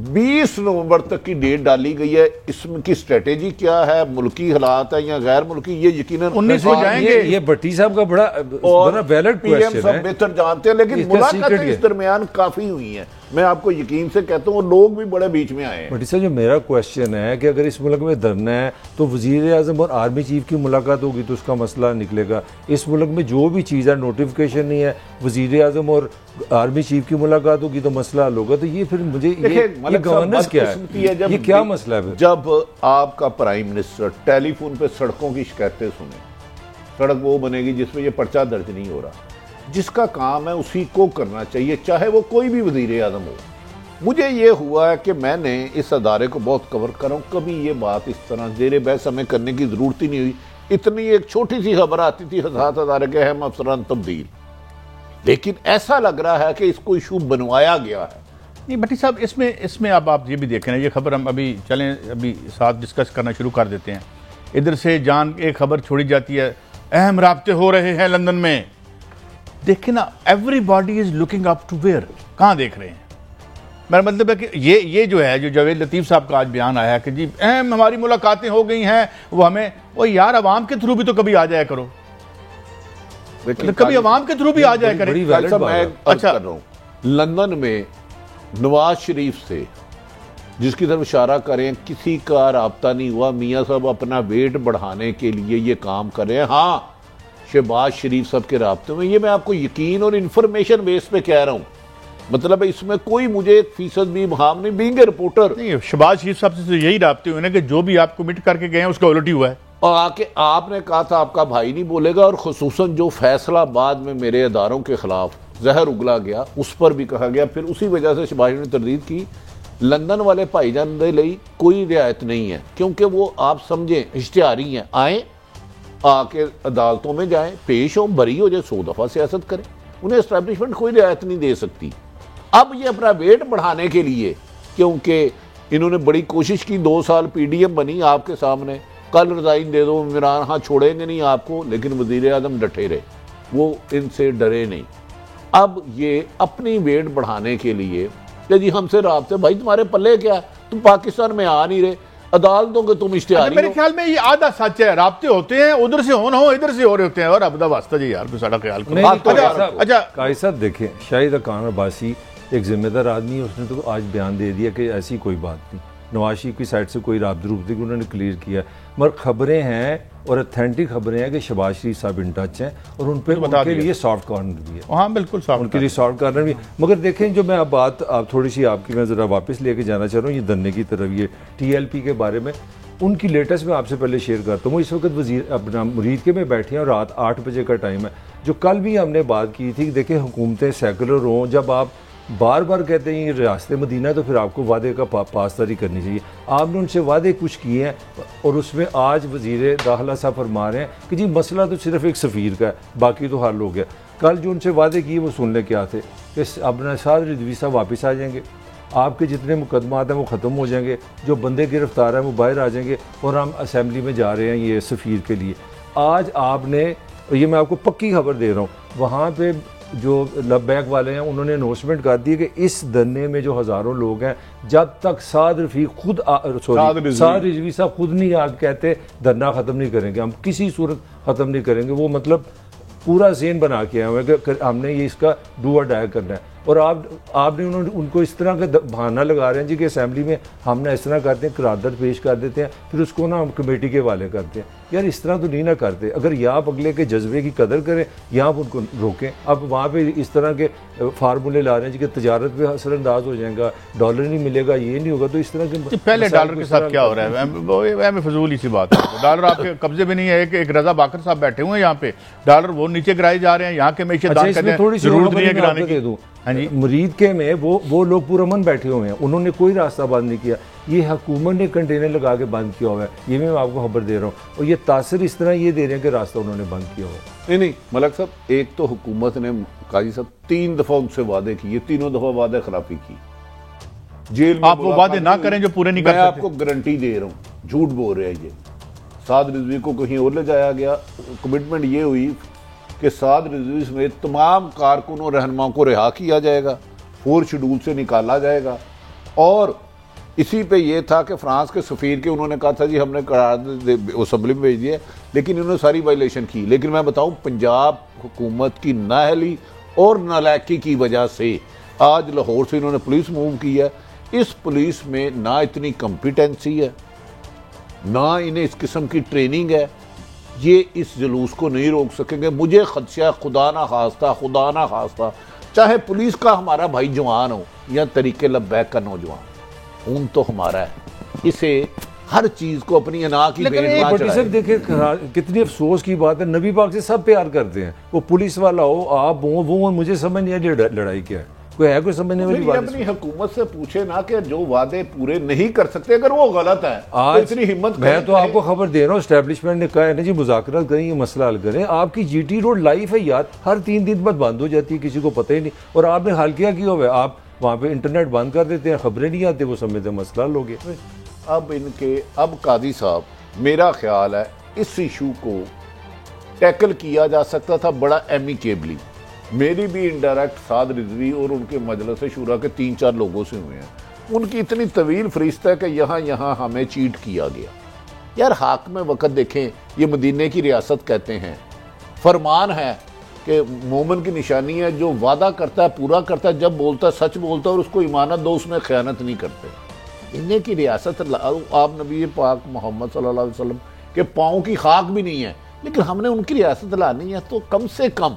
20 नवंबर तक की डेट डाली गई है। इसमें की स्ट्रेटेजी क्या है, मुल्की हालात है या गैर मुल्की, ये यकीनन 19 हो जाएंगे। ये भट्टी साहब का बड़ा वैलिड क्वेश्चन सब बेहतर जानते हैं, लेकिन मुलाकातें इस दरमियान काफी हुई हैं। मैं आपको यकीन से कहता हूँ, लोग भी बड़े बीच में आए हैं। भट्टी साहब, जो मेरा क्वेश्चन है कि अगर इस मुल्क में धरना है तो वजीर आजम और आर्मी चीफ की मुलाकात होगी तो उसका मसला निकलेगा। इस मुल्क में जो भी चीज़ है, नोटिफिकेशन नहीं है, वजीर आजम और आर्मी चीफ की मुलाकात होगी तो मसला हल होगा। तो ये फिर मुझे ये गवर्नेंस क्या है, ये क्या मसला है? जब आपका प्राइम मिनिस्टर टेलीफोन पे सड़कों की शिकायतें सुने, सड़क वो बनेगी जिसमें ये पर्चा दर्ज नहीं हो रहा, जिसका काम है उसी को करना चाहिए, चाहे वो कोई भी वजीर आजम हो। मुझे ये हुआ है कि मैंने इस अदारे को बहुत कवर कर रहा हूँ, कभी ये बात इस तरह जेर बहस हमें करने की जरूरत ही नहीं हुई। इतनी एक छोटी सी खबर आती थी, हसास अदारे के अहम अफसरान तब्दील, लेकिन ऐसा लग रहा है कि इसको इशू बनवाया गया है। नहीं भट्टी साहब, इसमें अब आप ये भी देखें ना, ये खबर हम अभी चलें, अभी साथ डिस्कस करना शुरू कर देते हैं। इधर से जान एक खबर छोड़ी जाती है, अहम राब्ते हो रहे हैं लंदन में। देखें ना, everybody is looking up to where, कहाँ देख रहे हैं? मेरा मतलब है कि ये जो है, जो जावेद लतीफ़ साहब का आज बयान आया कि जी अहम हमारी मुलाकातें हो गई हैं, वो हमें, वो यार अवाम के थ्रू भी तो कभी आ जाया करो, कभी अवाम के थ्रू भी आ जाया करें। अच्छा, लंदन में नवाज शरीफ से जिसकी तरफ इशारा करें, किसी का राब्ता नहीं हुआ। मियाँ साहब अपना वेट बढ़ाने के लिए ये काम कर रहे हैं। हाँ, शहबाज शरीफ साहब के राब्ते में, ये मैं आपको यकीन और इन्फॉर्मेशन बेस पे कह रहा हूँ। मतलब इसमें कोई मुझे 1% भी मुहाम नहीं, बीइंग ए रिपोर्टर। नहीं, शहबाज शरीफ साहब से यही राब्ते हुए ना कि जो भी आप कमिट करके गए हैं उसका उलट ही हुआ है। और आके आपने कहा था आपका भाई नहीं बोलेगा, और खुसूसन जो फैसला बाद में मेरे अदारों के खिलाफ जहर उगला गया, उस पर भी कहा गया। फिर उसी वजह से शहबाज ने तरदीद की, लंदन वाले भाईजान दे लिए कोई रियायत नहीं है, क्योंकि वो आप समझें इश्तिहारी हैं, आए आके अदालतों में जाएं, पेश हो, बरी हो जाए, 100 दफ़ा सियासत करें, उन्हें एस्टैब्लिशमेंट कोई रियायत नहीं दे सकती। अब ये अपना वेट बढ़ाने के लिए, क्योंकि इन्होंने बड़ी कोशिश की, 2 साल पीडीएम बनी आपके सामने, कल रिजाइन दे दो इमरान, हाँ छोड़ेंगे नहीं आपको, लेकिन वजीर आजम डटे रहे, वो इनसे डरे नहीं। अब ये अपनी वेट बढ़ाने के लिए कि जी हमसे राब्ते, भाई तुम्हारे पल्ले क्या, तुम पाकिस्तान में आ नहीं रहे, अदालतों के तुम इश्तिहारी मेरे ख्याल में ये आधा सच है, राब्ते होते हैं उधर से हो इधर से हो रहे होते हैं, और अब वास्ता जी यार सारा ख्याल करो। अच्छा काजी साहब देखें, शाहिद खान अब्बासी एक जिम्मेदार आदमी है, उसने तो आज बयान दे दिया कि ऐसी कोई बात नहीं, नवाज शरीफ की साइड से कोई राब्ते उन्होंने क्लियर किया, मगर खबरें हैं और अथेंटिक खबरें हैं कि शहबाज शरीफ साहब इन टच हैं और उन पर उनके लिए सॉफ्ट कॉर्नर भी है। हाँ बिल्कुल उनके लिए सॉफ्ट कॉर्नर भी। मगर देखें जो मैं अब बात आप थोड़ी सी आपकी मैं ज़रा वापस लेके जाना चाह रहा हूँ ये धरने की तरफ, ये TLP के बारे में उनकी लेटेस्ट में आपसे पहले शेयर करता हूँ। इस वक्त वजीर अपना मुरीद के में बैठे हैं और रात 8 बजे का टाइम है। जो कल भी हमने बात की थी कि देखिए हुकूमतें सेकुलर हों, जब आप बार बार कहते हैं ये रियासत मदीना तो फिर आपको वादे का पासदारी करनी चाहिए। आपने उनसे वादे कुछ किए हैं और उसमें आज वजीर दाखिला साहब फरमा रहे हैं कि जी मसला तो सिर्फ एक सफ़ीर का है, बाकी तो हल हो गया। कल जो उनसे वादे किए वो सुन ले क्या थे कि अपना साद रिजवी साहब वापस आ जाएंगे, आपके जितने मुकदमात हैं वो ख़त्म हो जाएंगे, जो बंदे गिरफ्तार हैं वो बाहर आ जाएंगे और हम असम्बली में जा रहे हैं ये सफ़ीर के लिए। आज आपने, ये मैं आपको पक्की खबर दे रहा हूँ, वहाँ पे जो लबैक वाले हैं उन्होंने अनाउंसमेंट कर दी कि इस धरने में जो हज़ारों लोग हैं, जब तक साद रफ़ीक खुद साद रिजवी साहब खुद नहीं आ कहते धरना ख़त्म नहीं करेंगे, हम किसी सूरत ख़त्म नहीं करेंगे। वो मतलब पूरा ज़ेन बना के आए हुए कि हमने ये इसका डू और डाई करना है। और आपने उनको इस तरह का बहाना लगा रहे हैं जी कि असेंबली में हमने इस तरह करते हैं, करारदाद पेश कर देते हैं, फिर उसको ना हम कमेटी के हवाले करते हैं। यार इस तरह तो नहीं ना करते। अगर या आप अगले के जज्बे की कदर करें या आप उनको रोकें। अब वहाँ पे इस तरह के फार्मूले ला रहे हैं जी कि तजारत पे असरअंदाज हो जाएगा, डॉलर नहीं मिलेगा, ये नहीं होगा, तो इस तरह के पहले डॉलर के साथ क्या हो रहा है, वह फजूल ही सी बात है। डॉलर आपके कब्जे में नहीं है। एक रजा बाकर साहब बैठे हुए हैं यहाँ पे, डॉलर वो नीचे गिराए जा रहे हैं, यहाँ के मैशत दान करते हैं, जरूरत नहीं है गिराने की। हाँ जी, मुरीद के में वो लोग पूरा मन बैठे हुए हैं, उन्होंने कोई रास्ता बंद नहीं किया, ये हुकूमत ने कंटेनर लगा के बंद किया हुआ है। ये मैं आपको खबर दे रहा हूँ और ये तासर इस तरह ये दे रहे हैं कि रास्ता उन्होंने बंद किया हुआ है। नहीं मलक साहब, एक तो हुकूमत ने काजी साहब 3 दफा उनसे वादे किए, तीनों दफा वादे खिलाफी की। जेल में आप वो वादे ना करें जो पूरे नहीं कर सकते। मैं आपको गारंटी दे रहा हूँ, झूठ बोल रहे हैं ये। साद रिजवी को कहीं और ले जाया गया, कमिटमेंट ये हुई कि साद रिजवी समेत तमाम कारकुनों रहनुमाओं को रिहा किया जाएगा, 4 शेड्यूल से निकाला जाएगा। और इसी पे ये था कि फ्रांस के सफ़ीर के उन्होंने कहा था जी हमने करारदाद असेंबली में भेज दिया, लेकिन इन्होंने सारी वायलेशन की। लेकिन मैं बताऊं, पंजाब हुकूमत की नाअहली और नालायकी की वजह से आज लाहौर से इन्होंने पुलिस मूव की है। इस पुलिस में ना इतनी कॉम्पिटेंसी है, ना इन्हें इस किस्म की ट्रेनिंग है, ये इस जुलूस को नहीं रोक सकेंगे। मुझे खदशा खुदा ना खास्ता चाहे पुलिस का हमारा भाई जवान हो या तरीके लब्बैक का नौजवान, खून तो हमारा है, इसे हर चीज को अपनी अना की सब देखे कितनी अफसोस की बात है, नबी पाक से सब प्यार करते हैं, वो पुलिस वाला हो आप हो वो, मुझे समझ नहीं आई लड़ाई क्या है, कोई समझने वाली बात। अपनी हुकूमत से पूछे ना कि जो वादे पूरे नहीं कर सकते, अगर वो गलत है आज तो इतनी हिम्मत। मैं तो आपको खबर दे रहा हूँ, एस्टेब्लिशमेंट ने कहा है ना जी मुज़ाकरात करें, ये मसला हल करें। आपकी GT रोड लाइफ है यार, हर 3 दिन बाद बंद हो जाती है, किसी को पता ही नहीं। और आपने हाल किया हुआ है, आप वहाँ पे इंटरनेट बंद कर देते हैं, खबरें नहीं आती, वो समझते मसला हल हो गया। अब कादी साहब, मेरा ख्याल है इस इशू को टैकल किया जा सकता था बड़ा एमिकेबली। मेरी भी इनडायरेक्ट साद रिजवी और उनके मजलिस शूरा के 3-4 लोगों से हुए हैं। उनकी इतनी तवील फरिश्त है कि यहाँ हमें चीट किया गया। यार हाक में वक़्त देखें, ये मदीने की रियासत कहते हैं, फरमान है कि मोमिन की निशानी है जो वादा करता है पूरा करता है, जब बोलता है सच बोलता है और उसको इमानत दो, उसमें ख़यानत नहीं करते। इन्हें की रियासत आप नबी पाक मोहम्मद सल्लल्लाहु अलैहि वसल्लम के पाँव की खाक भी नहीं है, लेकिन हमने उनकी रियासत लानी है तो कम से कम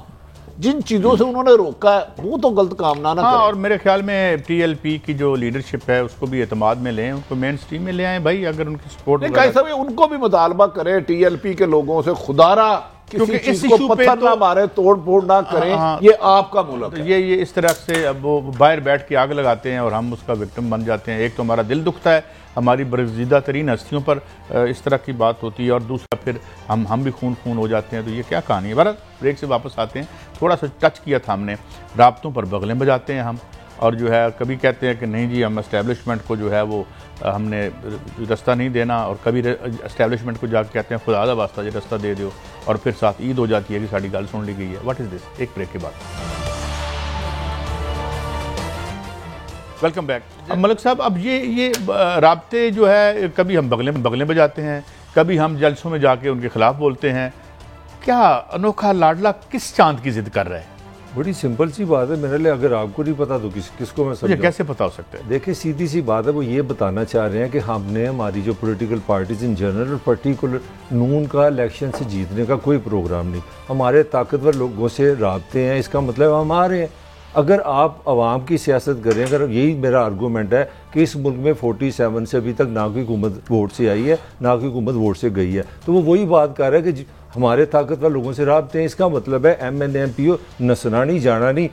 जिन चीज़ों से उन्होंने रोका है वो तो गलत काम ना करें। और मेरे ख्याल में TLP की जो लीडरशिप है उसको भी एतमाद में लें, उनको मेन स्ट्रीम में ले आए भाई, अगर उनकी सपोर्ट उनको भी मुतालबा करें TLP के लोगों से, खुदारा किसी चीज को पत्थर ना मारे, तोड़ फोड़ ना करें। ये आपका मुल्क है। ये इस तरह से अब वो बाहर बैठ के आग लगाते हैं और हम उसका विक्टिम बन जाते हैं। एक तो हमारा दिल दुखता है, हमारी बरगज़ीदा तरीन हस्तियों पर इस तरह की बात होती है, और दूसरा फिर हम भी खून हो जाते हैं। तो ये क्या कहानी है। बहरहाल ब्रेक से वापस आते हैं, थोड़ा सा टच किया था हमने, राब्तों पर बगलें बजाते हैं हम, और जो है कभी कहते हैं कि नहीं जी हम एस्टेब्लिशमेंट को जो है वो हमने रास्ता नहीं देना, और कभी एस्टेब्लिशमेंट को जाकर कहते हैं खुदा दा वास्ता जो रास्ता दे दो, और फिर साथ ईद हो जाती है कि साड़ी गल सुन ली गई है। What is this? एक ब्रेक के बाद वेलकम बैक। अब मलिक साहब, अब ये राब्ते जो है कभी हम बगलें बजाते हैं, कभी हम जलसों में जाके उनके खिलाफ बोलते हैं। क्या अनोखा लाडला किस चांद की जिद कर रहा है? बड़ी सिंपल सी बात है मेरे लिए, अगर आपको नहीं पता तो किसको मैं समझाऊं? मुझे कैसे पता हो सकता है? देखिए सीधी सी बात है, वो ये बताना चाह रहे हैं कि हमने हमारी जो political parties in general particular noon का इलेक्शन से जीतने का कोई प्रोग्राम नहीं, हमारे ताकतवर लोगों से राब्ते हैं, इसका मतलब हम आ रहे हैं। अगर आप आवाम की सियासत करें, अगर यही मेरा आर्गूमेंट है कि इस मुल्क में 47 से अभी तक ना कोई हुकूमत वोट से आई है ना कोई हुकूमत वोट से गई है, तो वो वही बात कर रहा है कि हमारे ताकतवर लोगों से राब्ते हैं, इसका मतलब है MNA MPO नसना नहीं जाना नहीं,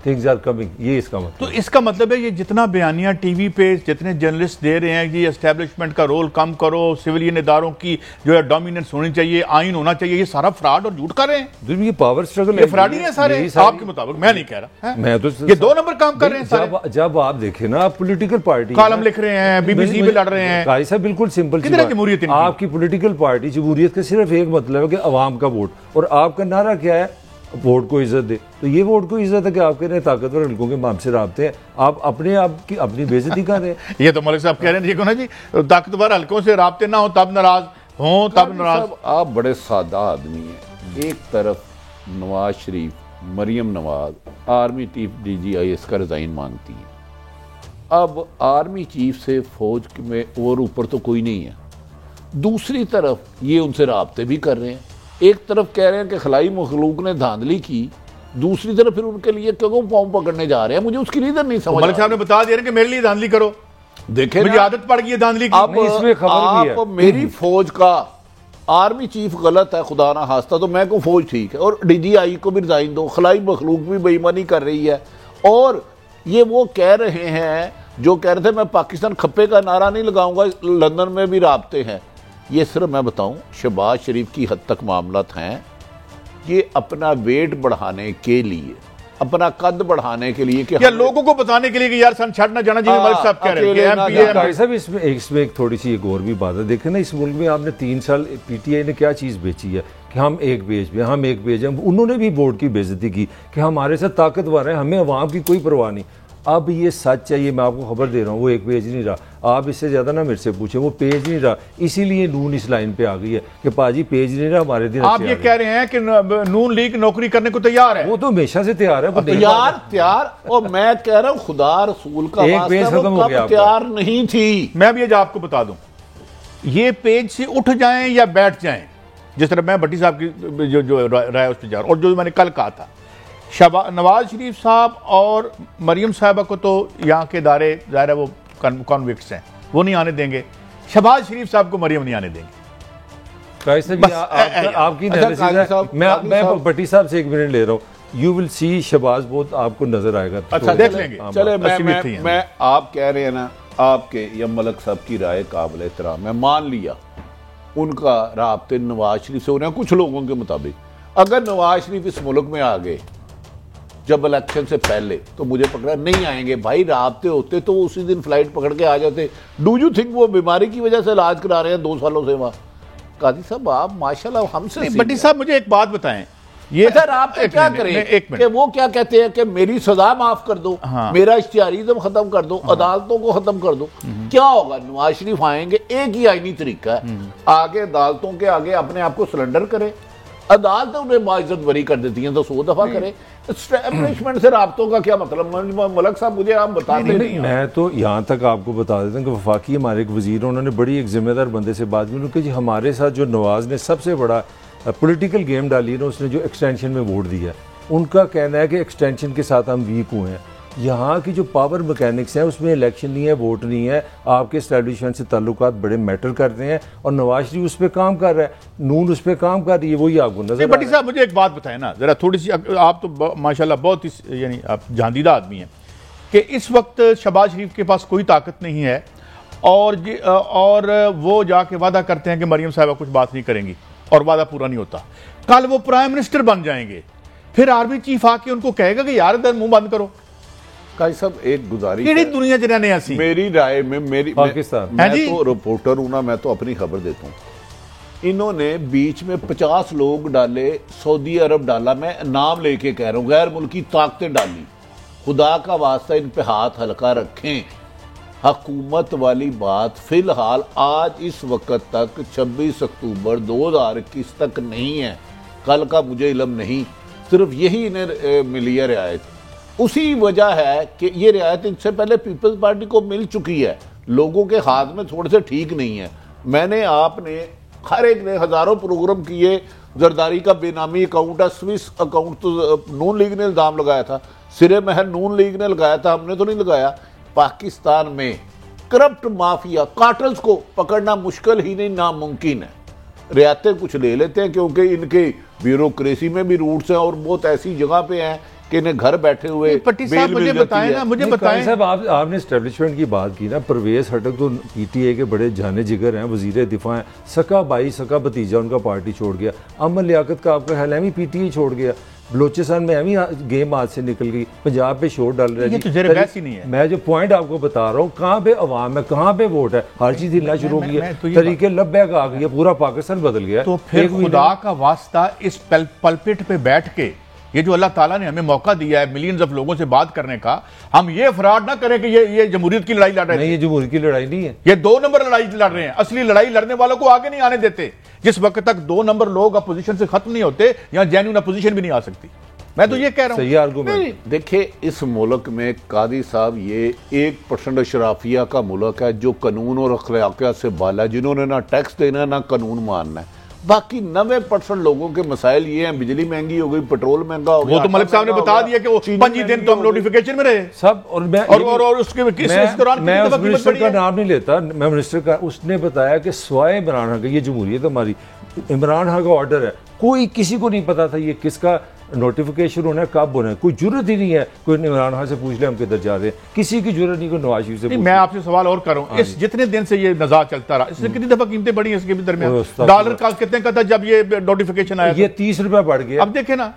थिंग्स आर कमिंग, ये इसका मतलब। तो इसका मतलब है ये जितना बयानियां टीवी पे जितने जर्नलिस्ट दे रहे हैं कि एस्टेब्लिशमेंट का रोल कम करो, सिविलियन इदारों की जो है डोमिनेंस होनी चाहिए, आइन होना चाहिए, ये सारा फ्रॉड और झूठ कर रहे हैं। ये पावर स्ट्रगल ये फ्रॉड ही है सारे आपके मुताबिक, मैं नहीं कह रहा, मैं तो ये 2 नंबर काम कर रहे हैं सारे। जब आप देखें ना, आप पॉलिटिकल पार्टी कॉलम लिख रहे हैं, BBC पे लड़ रहे हैं, भाई साहब बिल्कुल सिंपल सी जमहूरियत बात, आपकी पॉलिटिकल पार्टी जमहूरियत का सिर्फ एक मतलब है कि अवाम का वोट, और आपका नारा क्या है? वोट को इज्जत दे। तो ये वोट को इज्जत है कि आप कह रहे हैं ताकतवर हल्कों के माम से राब्ते हैं, आप अपने आप की अपनी बेइज्जती कर रहे हैं। ये तो मलिक साहब कह रहे हैं देखो ना जी, ताकतवर हल्कों से राब्ते ना हो तब नाराज हो, तब नाराज। आप बड़े सादा आदमी हैं। एक तरफ Nawaz Sharif, Maryam Nawaz army chief DGIS का रिजाइन मांगती है। अब आर्मी चीफ से फौज में और ऊपर तो कोई नहीं है। दूसरी तरफ ये उनसे राब्ते भी कर रहे हैं। एक तरफ कह रहे हैं कि खलाई मखलूक ने धांधली की, दूसरी तरफ फिर उनके लिए क्यों पाँव पकड़ने जा रहे हैं? मुझे उसकी रीजन नहीं समझ। मलिक साहब ने बता दिया कि मेरे लिए धांधली करो, देखे मुझे आदत पड़ गई है धांधली की। अब इसमें खबर भी है, मेरी फौज का आर्मी चीफ गलत है, खुदा ना हास्ता, तो मैं को फौज ठीक है, और DGI को भी रिजाइन दो। खलाई मखलूक भी बेईमानी कर रही है, और ये वो कह रहे हैं जो कह रहे थे मैं पाकिस्तान खप्पे का नारा नहीं लगाऊंगा, लंदन में भी राब्ते हैं। ये सिर्फ मैं बताऊं, शहबाज शरीफ की हद तक मामलात हैं। ये अपना वेट बढ़ाने के लिए, अपना कद बढ़ाने के लिए, कि या लोगों को बताने के लिए कि यार सन छड़ना जाना जिन्हें मलिक साहब कह रहे हैं। साहब इसमें एक थोड़ी सी एक और भी बात है। देखें ना, इस मुल्क में आपने 3 साल PTI ने क्या चीज़ बेची है कि हम एक पेज पे, हम एक पेज हैं। उन्होंने भी बोर्ड की बेइज्जती की कि हमारे साथ ताकतवर है, हमें अवाम की कोई परवाह नहीं। अब ये सच है, ये मैं आपको खबर दे रहा हूँ, वो एक पेज नहीं रहा। आप इससे ज़्यादा ना मेरे से पूछे, वो पेज नहीं रहा, इसीलिए नून इस लाइन पे आ गई है कि पाजी पेज नहीं रहा, हमारे दिन आप ये कह रहे हैं कि नून लीग नौकरी करने को तैयार है। वो तो हमेशा से तैयार है, तैयार। और मैं कह रहा हूँ खुदा रसूल का एक पेज खत्म हो गया, तैयार नहीं थी। मैं भी आज आपको बता दूं, ये पेज से उठ जाएं या बैठ जाएं, जिस तरह मैं भट्टी साहब की जो राय उस पर जा रहा हूं, और जो मैंने कल कहा था, नवाज शरीफ साहब और मरियम साहबा को तो यहाँ के दायरे ज़ाहिर वो कॉन्विक्ट्स हैं, वो नहीं आने देंगे। शहबाज शरीफ साहब को मरियम नहीं आने देंगे। आपकी मैं भट्टी साहब से 1 मिनट ले रहा हूँ। यू विल सी शहबाज बहुत आपको नजर आएगा। अच्छा देख लेंगे। चले मैं आप कह रहे हैं ना, आपके या मलिक साहब की राय काबिल एहतराम, मैं मान लिया उनका राब्ते नवाज शरीफ से हो रहे हैं कुछ लोगों के मुताबिक। अगर नवाज शरीफ इस मुल्क में आ गए जब इलेक्शन से पहले, तो मुझे पकड़ा नहीं आएंगे भाई, राब्ते होते तो वो उसी दिन फ्लाइट पकड़ के आ जाते। डू यू थिंक वो बीमारी की वजह से इलाज करा रहे हैं 2 सालों से वहां? काजी साहब आप माशाल्लाह हमसे। भट्टी साहब मुझे एक बात बताएं, ये अच्छा आप क्या करें कि वो क्या कहते हैं कि मेरी सजा माफ कर दो, मेरा इख्तियारिज्म खत्म कर दो, अदालतों को खत्म कर दो। क्या होगा? नवाज शरीफ आएंगे, एक ही आईनी तरीका है, आगे अदालतों के आगे अपने आप को सरेंडर करे, अदालत उन्हें बाइज्जत बरी कर देती हैं तो 100 दफा करे। एस्टैब्लिशमेंट से राब्तों का क्या मतलब? मलिक साहब मुझे आप बताते नहीं। मैं तो यहाँ तक आपको बता देता हूँ कि वफाकी हमारे एक वजीर, उन्होंने बड़ी एक जिम्मेदार बंदे से बात की, उन्होंने जी हमारे साथ जो नवाज ने सबसे बड़ा पॉलिटिकल गेम डाली है ना, उसने जो एक्सटेंशन में वोट दिया, उनका कहना है कि एक्सटेंशन के साथ हम वीक हुए हैं। यहाँ की जो पावर मैकेनिक्स हैं उसमें इलेक्शन नहीं है, वोट नहीं है, आपके एस्टैब्लिशमेंट से ताल्लुकात बड़े मैटर करते हैं, और नवाज शरीफ उस पर काम कर रहा है, नून उस पर काम कर रही है, वही आपको नजर। भट्टी साहब मुझे एक बात बताएं ना जरा थोड़ी सी, आप तो माशाल्लाह बहुत ही यानी आप जांदीदा आदमी हैं, कि इस वक्त शहबाज शरीफ के पास कोई ताकत नहीं है, और वो जाके वादा करते हैं कि मरियम साहिबा कुछ बात नहीं करेंगी, और वादा पूरा नहीं होता। कल वो प्राइम मिनिस्टर बन जाएंगे, फिर आर्मी चीफ आके उनको कहेगा कि यार इधर मुंह बंद करो। काजी साहब एक गुजारिश केड़ी है, दुनिया च रहने असी मेरी राय में पाकिस्तान। मैं हैं जी? तो रिपोर्टर हूं ना, मैं तो अपनी खबर देता हूं। इन्होंने बीच में 50 लोग डाले, सऊदी अरब डाला, मैं नाम लेके कह रहा हूं, गैर मुल्की ताकतें डाली। खुदा का वास्ता इन पे हाथ हल्का रखें। हुकूमत वाली बात फिलहाल आज इस वक्त तक 26 अक्टूबर 2021 तक नहीं है, कल का मुझे इल्म नहीं, सिर्फ यही इन्हें मिली है रियायत। उसी वजह है कि ये रियायत इनसे पहले पीपल्स पार्टी को मिल चुकी है, लोगों के हाथ में थोड़े से ठीक नहीं है। मैंने आपने हर एक ने हजारों प्रोग्राम किए, जरदारी का बेनामी अकाउंट है, स्विस अकाउंट तो नून लीग ने इल्जाम लगाया था, सिरे महल नून लीग ने लगाया था, हमने तो नहीं लगाया। पाकिस्तान में करप्ट माफिया कार्टल्स को पकड़ना मुश्किल ही नहीं, नामुमकिन है। रियायतें कुछ ले लेते हैं क्योंकि इनके ब्यूरोक्रेसी में भी रूट्स हैं और बहुत ऐसी जगह पे हैं कि इन्हें घर बैठे हुए पट्टी साहब बेल मिल मुझे जाती बताएं है। ना, मुझे नहीं, बताएं काजी साहब आपने एस्टेब्लिशमेंट की बात की ना, परवेज हटक तो पीटीए के बड़े जाने जिगर हैं, वजीर दिफा हैं, सका भाई सका भतीजा उनका पार्टी छोड़ गया। अमन लियाकत का आपका ख्याल है भी पीटीए छोड़ गया, बलोचिस्तान में अभी गेम हाथ से निकल गई, पंजाब पे शोर डाल रहे ये तो ज़रा बहस ही नहीं है। मैं जो पॉइंट आपको बता रहा हूँ, कहाँ पे अवाम है, कहाँ पे वोट है, हर चीज हिलना शुरू हो गई है, तो ये तरीके लब्बैक आ गई है, पूरा पाकिस्तान बदल गया है। तो फिर एक महीने खुदा का वास्ता इस पलपिट पे बैठ के, ये जो अल्लाह ताला ने हमें मौका दिया है मिलियंस ऑफ लोगों से बात करने का, हम ये फ्रॉड ना करें कि ये जमहूरियत की लड़ाई लड़ रहे नहीं, थे। ये जमहूरियत की लड़ाई नहीं है, ये 2 नंबर लड़ाई लड़ रहे हैं। असली लड़ाई लड़ने वालों को आगे नहीं आने देते। जिस वक्त तक 2 नंबर लोग अपोजिशन से खत्म नहीं होते, यहां जेन्युइन अपोजिशन भी नहीं आ सकती। मैं तो ये कह रहा हूं। सही आर्गूमेंट। देखिए इस मुल्क में कादी साहब ये 1% अशराफिया का मुल्क है जो कानून और अखलाकियात से बाला है, जिन्होंने ना टैक्स देना ना कानून मानना है। बाकी 90% लोगों के मसाइल ये हैं, बिजली महंगी हो गई, पेट्रोल महंगा हो गया। वो तो मलिक साहब ने बता दिया कि वो 25 दिन तो हम नोटिफिकेशन में रहे सब। और मैं और उसके इस दौरान मैं कितनी उस कीमत मिनिस्टर बढ़ी का है? नाम नहीं लेता, मैं मिनिस्टर का, उसने बताया कि स्वाय इमरान खान का, ये जमहूरियत हमारी, इमरान खान का ऑर्डर है, कोई किसी को नहीं पता था ये किसका नोटिफिकेशन होना है, कब होना है, कोई जरूरत ही नहीं है। कोई इमरान खान से पूछ ले हम किधर जा रहे हैं, किसी की जरूरत नहीं, कोई नवाज शरीफ से पूछ ले। मैं आपसे सवाल और कर रहा हूं, इस जितने दिन से ये नज़ार चलता रहा, इसने कितनी दफा कीमतें बढ़ी हैं इसके भी दरमियान? डॉलर का कितने का था जब ये नोटिफिकेशन आया? ये 30 रुपया बढ़ गया। अब देखे ना,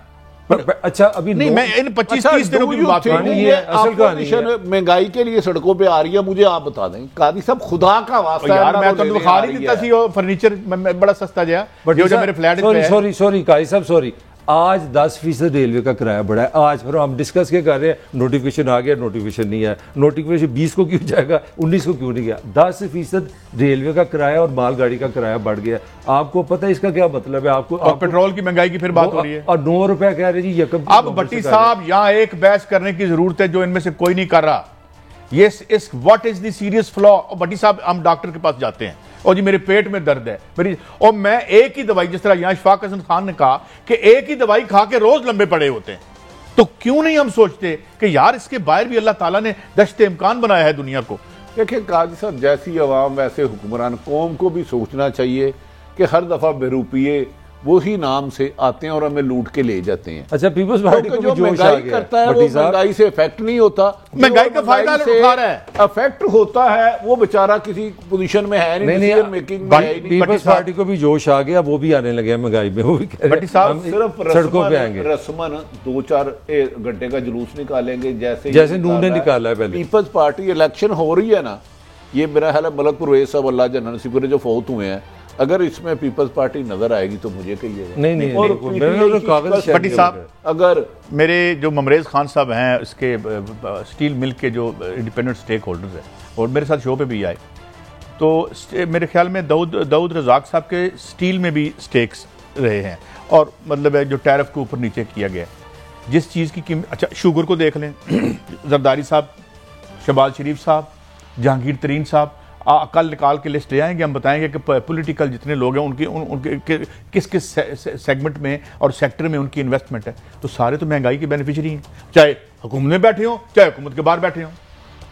अच्छा अभी नहीं मैं इन 25-30 दिनों की बात कर रहा हूं। ये असल कहानी है। महंगाई के लिए सड़कों पे आ रही है, मुझे आप बता दें कादी साहब, खुदा का वास्ता है, यार मैं ना तो वो बुखार ही लेने आ देता रही सी और फर्नीचर बड़ा सस्ता गया जो मेरे फ्लैट पे है। सॉरी काजी साहब, सॉरी, आज 10% रेलवे का किराया बढ़ा है आज, फिर हम डिस्कस क्या कर रहे हैं, नोटिफिकेशन आ गया, नोटिफिकेशन नहीं आया, नोटिफिकेशन 20 को क्यों जाएगा, 19 को क्यों नहीं गया? 10% रेलवे का किराया और मालगाड़ी का किराया बढ़ गया। आपको पता है इसका क्या मतलब है? आपको और पेट्रोल की महंगाई की फिर बात हो रही है और 9 रुपया कह रहे जी यकम। अब भट्टी साहब यहाँ एक बहस करने की जरूरत है जो इनमें से कोई नहीं कर रहा। ये इस what is the serious flaw? Bhatti साहब हम डॉक्टर के पास जाते हैं और जी मेरे पेट में दर्द है मेरी, और मैं एक ही दवाई, जिस तरह यहाँ इशफाक हसन खान ने कहा कि एक ही दवाई खा के रोज लंबे पड़े होते हैं, तो क्यों नहीं हम सोचते कि यार इसके बाहर भी अल्लाह ताला ने दश्त इम्कान बनाया है दुनिया को। देखिए काजी साहब, जैसी अवाम वैसे हुक्मरान, कौम को भी सोचना चाहिए कि हर दफा बेरूपिये वही नाम से आते हैं और हमें लूट के ले जाते हैं। अच्छा, पीपल्स पार्टी को जो भी जोश आ महंगाई गया करता है वो महंगाई से इफेक्ट नहीं होता, महंगाई का फायदा उठा रहा है, इफेक्ट होता है, वो बेचारा किसी पोजीशन में है नहीं, डिसीजन मेकिंग में है नहीं। पीपल्स पार्टी को भी जोश आ गया, वो भी आने लगे महंगाई में, वो भी कह रहे हैं हम सिर्फ सड़कों पे आएंगे, रस्मन 2-4 घंटे का जुलूस निकालेंगे जैसे नून ने निकाला है पहले। पीपल्स पार्टी इलेक्शन हो रही है ना, ये मेरा ख्याल है मलक परवेज साहब अल्लाह जन्नत नसीब करे जो फौत हुए हैं, अगर इसमें पीपल्स पार्टी नजर आएगी तो मुझे कहिएगा। नहीं, भट्टी साहब, अगर मेरे जो ममरेज खान साहब हैं इसके स्टील मिल के जो इंडिपेंडेंट स्टेक होल्डर्स हैं और मेरे साथ शो पे भी आए, तो मेरे ख्याल में दाऊद रज़ाक साहब के स्टील में भी स्टेक्स रहे हैं, और मतलब है जो टैरिफ के ऊपर नीचे किया गया जिस चीज़ की कीमत, अच्छा शुगर को देख लें, जरदारी साहब, शहबाज शरीफ साहब, जहांगीर तरीन साहब, कल निकाल के लिस्ट ले आएंगे, हम बताएंगे कि पॉलिटिकल जितने लोग हैं उनके किस किस सेगमेंट में और सेक्टर में उनकी इन्वेस्टमेंट है, तो सारे तो महंगाई के बेनिफिशियरी हैं, चाहे हुकूमत में बैठे हों चाहे हुकूमत के बाहर बैठे हों।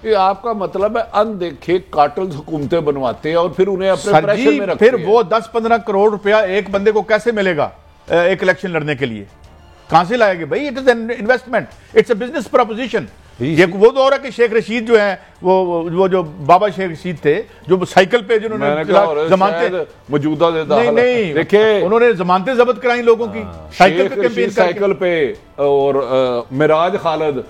ये आपका मतलब है अनदेखे कार्टल्स हुकूमतें बनवाते हैं और फिर उन्हें अपने प्रेशर में रखते फिर वो 10-15 करोड़ रुपया एक बंदे को कैसे मिलेगा एक इलेक्शन लड़ने के लिए? कहां से लाएंगे भाई? It is an investment, it's a business proposition. ये वो दौर है कि शेख रशीद जो है वो जो बाबा शेख रशीद थे जो साइकिल पे जिन्होंने जमानते मौजूदा नहीं देखिए उन्होंने जमानतें जब्त कराई लोगों की साइकिल पे कैंपेन साइकिल पे, और मिराज खालिद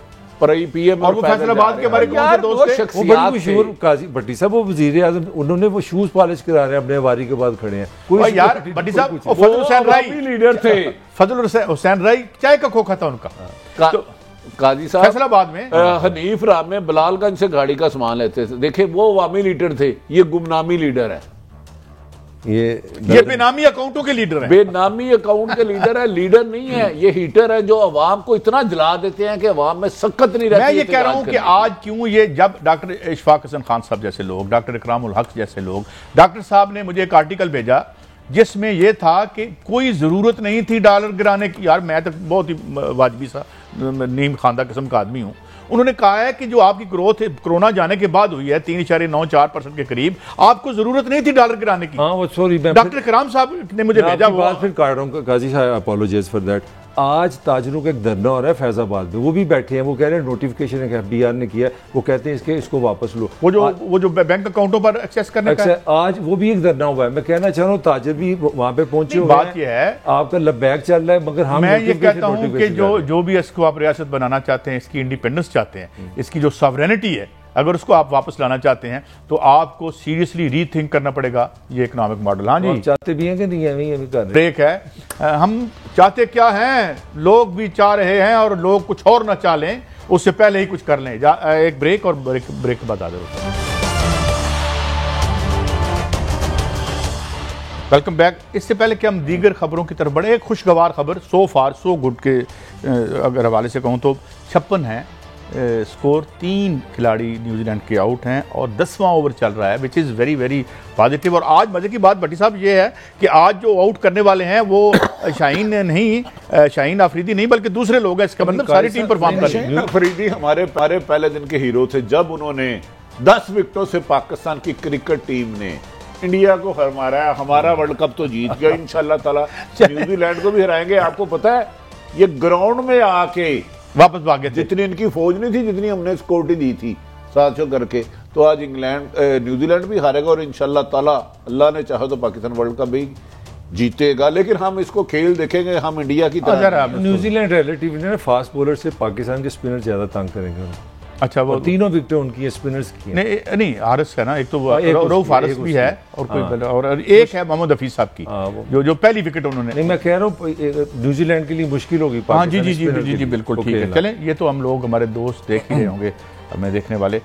पीएम और वो फैसलाबाद के हमारे कौन से दोस्त थे? वो बड़ी मशहूर काजी भट्टी साहब, वो वजीर आजम, उन्होंने वो शूज पॉलिश करा रहे हैं अपने वारी के बाद खड़े हैं। कोई यार भट्टी साहब फजल हुसैन राई लीडर थे, फजल हुसैन राई चाय का खोखा था उनका। काजी साहब फैसलाबाद में हनीफ राम में बलालगंज से गाड़ी का सामान लेते थे। देखिए वो अवामी लीडर थे, ये गुमनामी लीडर है, ये बेनामी अकाउंटों के लीडर हैं। बेनामी अकाउंट के लीडर है, लीडर नहीं है ये, हीटर है जो अवाम को इतना जला देते हैं कि अवाम में सकत नहीं रहती। मैं ये कह रहा हूं कि आज क्यों ये, जब डॉक्टर इशफाक हसन खान साहब जैसे लोग, डॉक्टर इकरामुल हक जैसे लोग, डॉक्टर साहब ने मुझे एक आर्टिकल भेजा जिसमें यह था कि कोई जरूरत नहीं थी डॉलर गिराने की। यार मैं तो बहुत ही वाजबी सा नीम खानदा किस्म का आदमी हूं। उन्होंने कहा है कि जो आपकी ग्रोथ कोरोना जाने के बाद हुई है 3.94% के करीब, आपको जरूरत नहीं थी डॉलर गिराने की। हाँ वो सॉरी, डॉक्टर कलाम साहब ने मुझे भेजा वो बात फिर काट रहा हूँ काजी साहब, अपोलोजाइज फॉर दैट। आज ताजरों का एक धरना हो रहा है फैजाबाद में, वो भी बैठे हैं, वो कह रहे हैं नोटिफिकेशन है FBR ने किया, वो कहते हैं इसको वापस लो, वो जो बैंक अकाउंटों पर एक्सेस करने का आज वो भी एक धरना हुआ है। मैं कहना चाह रहा हूँ ताजर भी वहां पे पहुंचे हुए बात ये है आपका लबैक चल रहा है, मगर हम मैं ये कहता हूँ कि जो भी इसको आप रियासत बनाना चाहते हैं, इसकी इंडिपेंडेंस चाहते हैं, इसकी जो सॉवरेनिटी है, अगर उसको आप वापस लाना चाहते हैं तो आपको सीरियसली रीथिंक करना पड़ेगा ये इकोनॉमिक मॉडल। हाँ जी, चाहते भी हैं कि नहीं है कर ब्रेक है। हम चाहते क्या हैं, लोग भी चाह रहे हैं और लोग कुछ और ना चाह लें, उससे पहले ही कुछ कर लें। एक ब्रेक और ब्रेक के बाद आ जाओ। Welcome back. इससे पहले कि हम दीगर खबरों की तरफ बढ़े, एक खुशगवार खबर, सो फार सो गुड के अगर हवाले से कहूँ तो 56 है स्कोर, 3 खिलाड़ी न्यूजीलैंड के आउट हैं और 10वां ओवर चल रहा है, which is very very positive. और आज मजे की बात भट्टी साहब ये है कि आज जो आउट करने वाले हैं वो शाहीन नहीं, शाहीन अफरीदी नहीं, बल्कि दूसरे लोग हैं। इसका मतलब सारी टीम परफॉर्म कर रही है। अफरीदी हमारे पहले दिन के हीरो थे, जब उन्होंने 10 विकेटों से पाकिस्तान की क्रिकेट टीम ने इंडिया को हराया, हमारा वर्ल्ड कप तो जीत गया इंशाल्लाह ताला, न्यूजीलैंड को भी हराएंगे। आपको पता है ये ग्राउंड में आके वापस भागे, जितनी इनकी फौज नहीं थी जितनी हमने सिक्योरिटी दी थी 700 करके, तो आज न्यूजीलैंड भी हारेगा और इंशाल्लाह ताला अल्लाह ने चाहा तो पाकिस्तान वर्ल्ड कप भी जीतेगा। लेकिन हम इसको खेल देखेंगे, हम इंडिया की तरह। न्यूजीलैंड रिलेटिव ने फास्ट बॉलर से पाकिस्तान के स्पिनर ज्यादा तंग करेंगे। अच्छा, वो तीनों विकेटें उनकी स्पिनर्स की हैं। नहीं हारिस है ना, एक तो रऊफ हारिस भी है और कोई और एक है मोहम्मद हफीज साहब की, जो पहली विकेट उन्होंने। नहीं मैं कह रहा हूँ न्यूजीलैंड के लिए मुश्किल होगी। हाँ जी जी जी जी जी बिल्कुल ठीक है। चलें, ये तो हम लोग हमारे दोस्त देख ही रहे होंगे, हमें देखने वाले।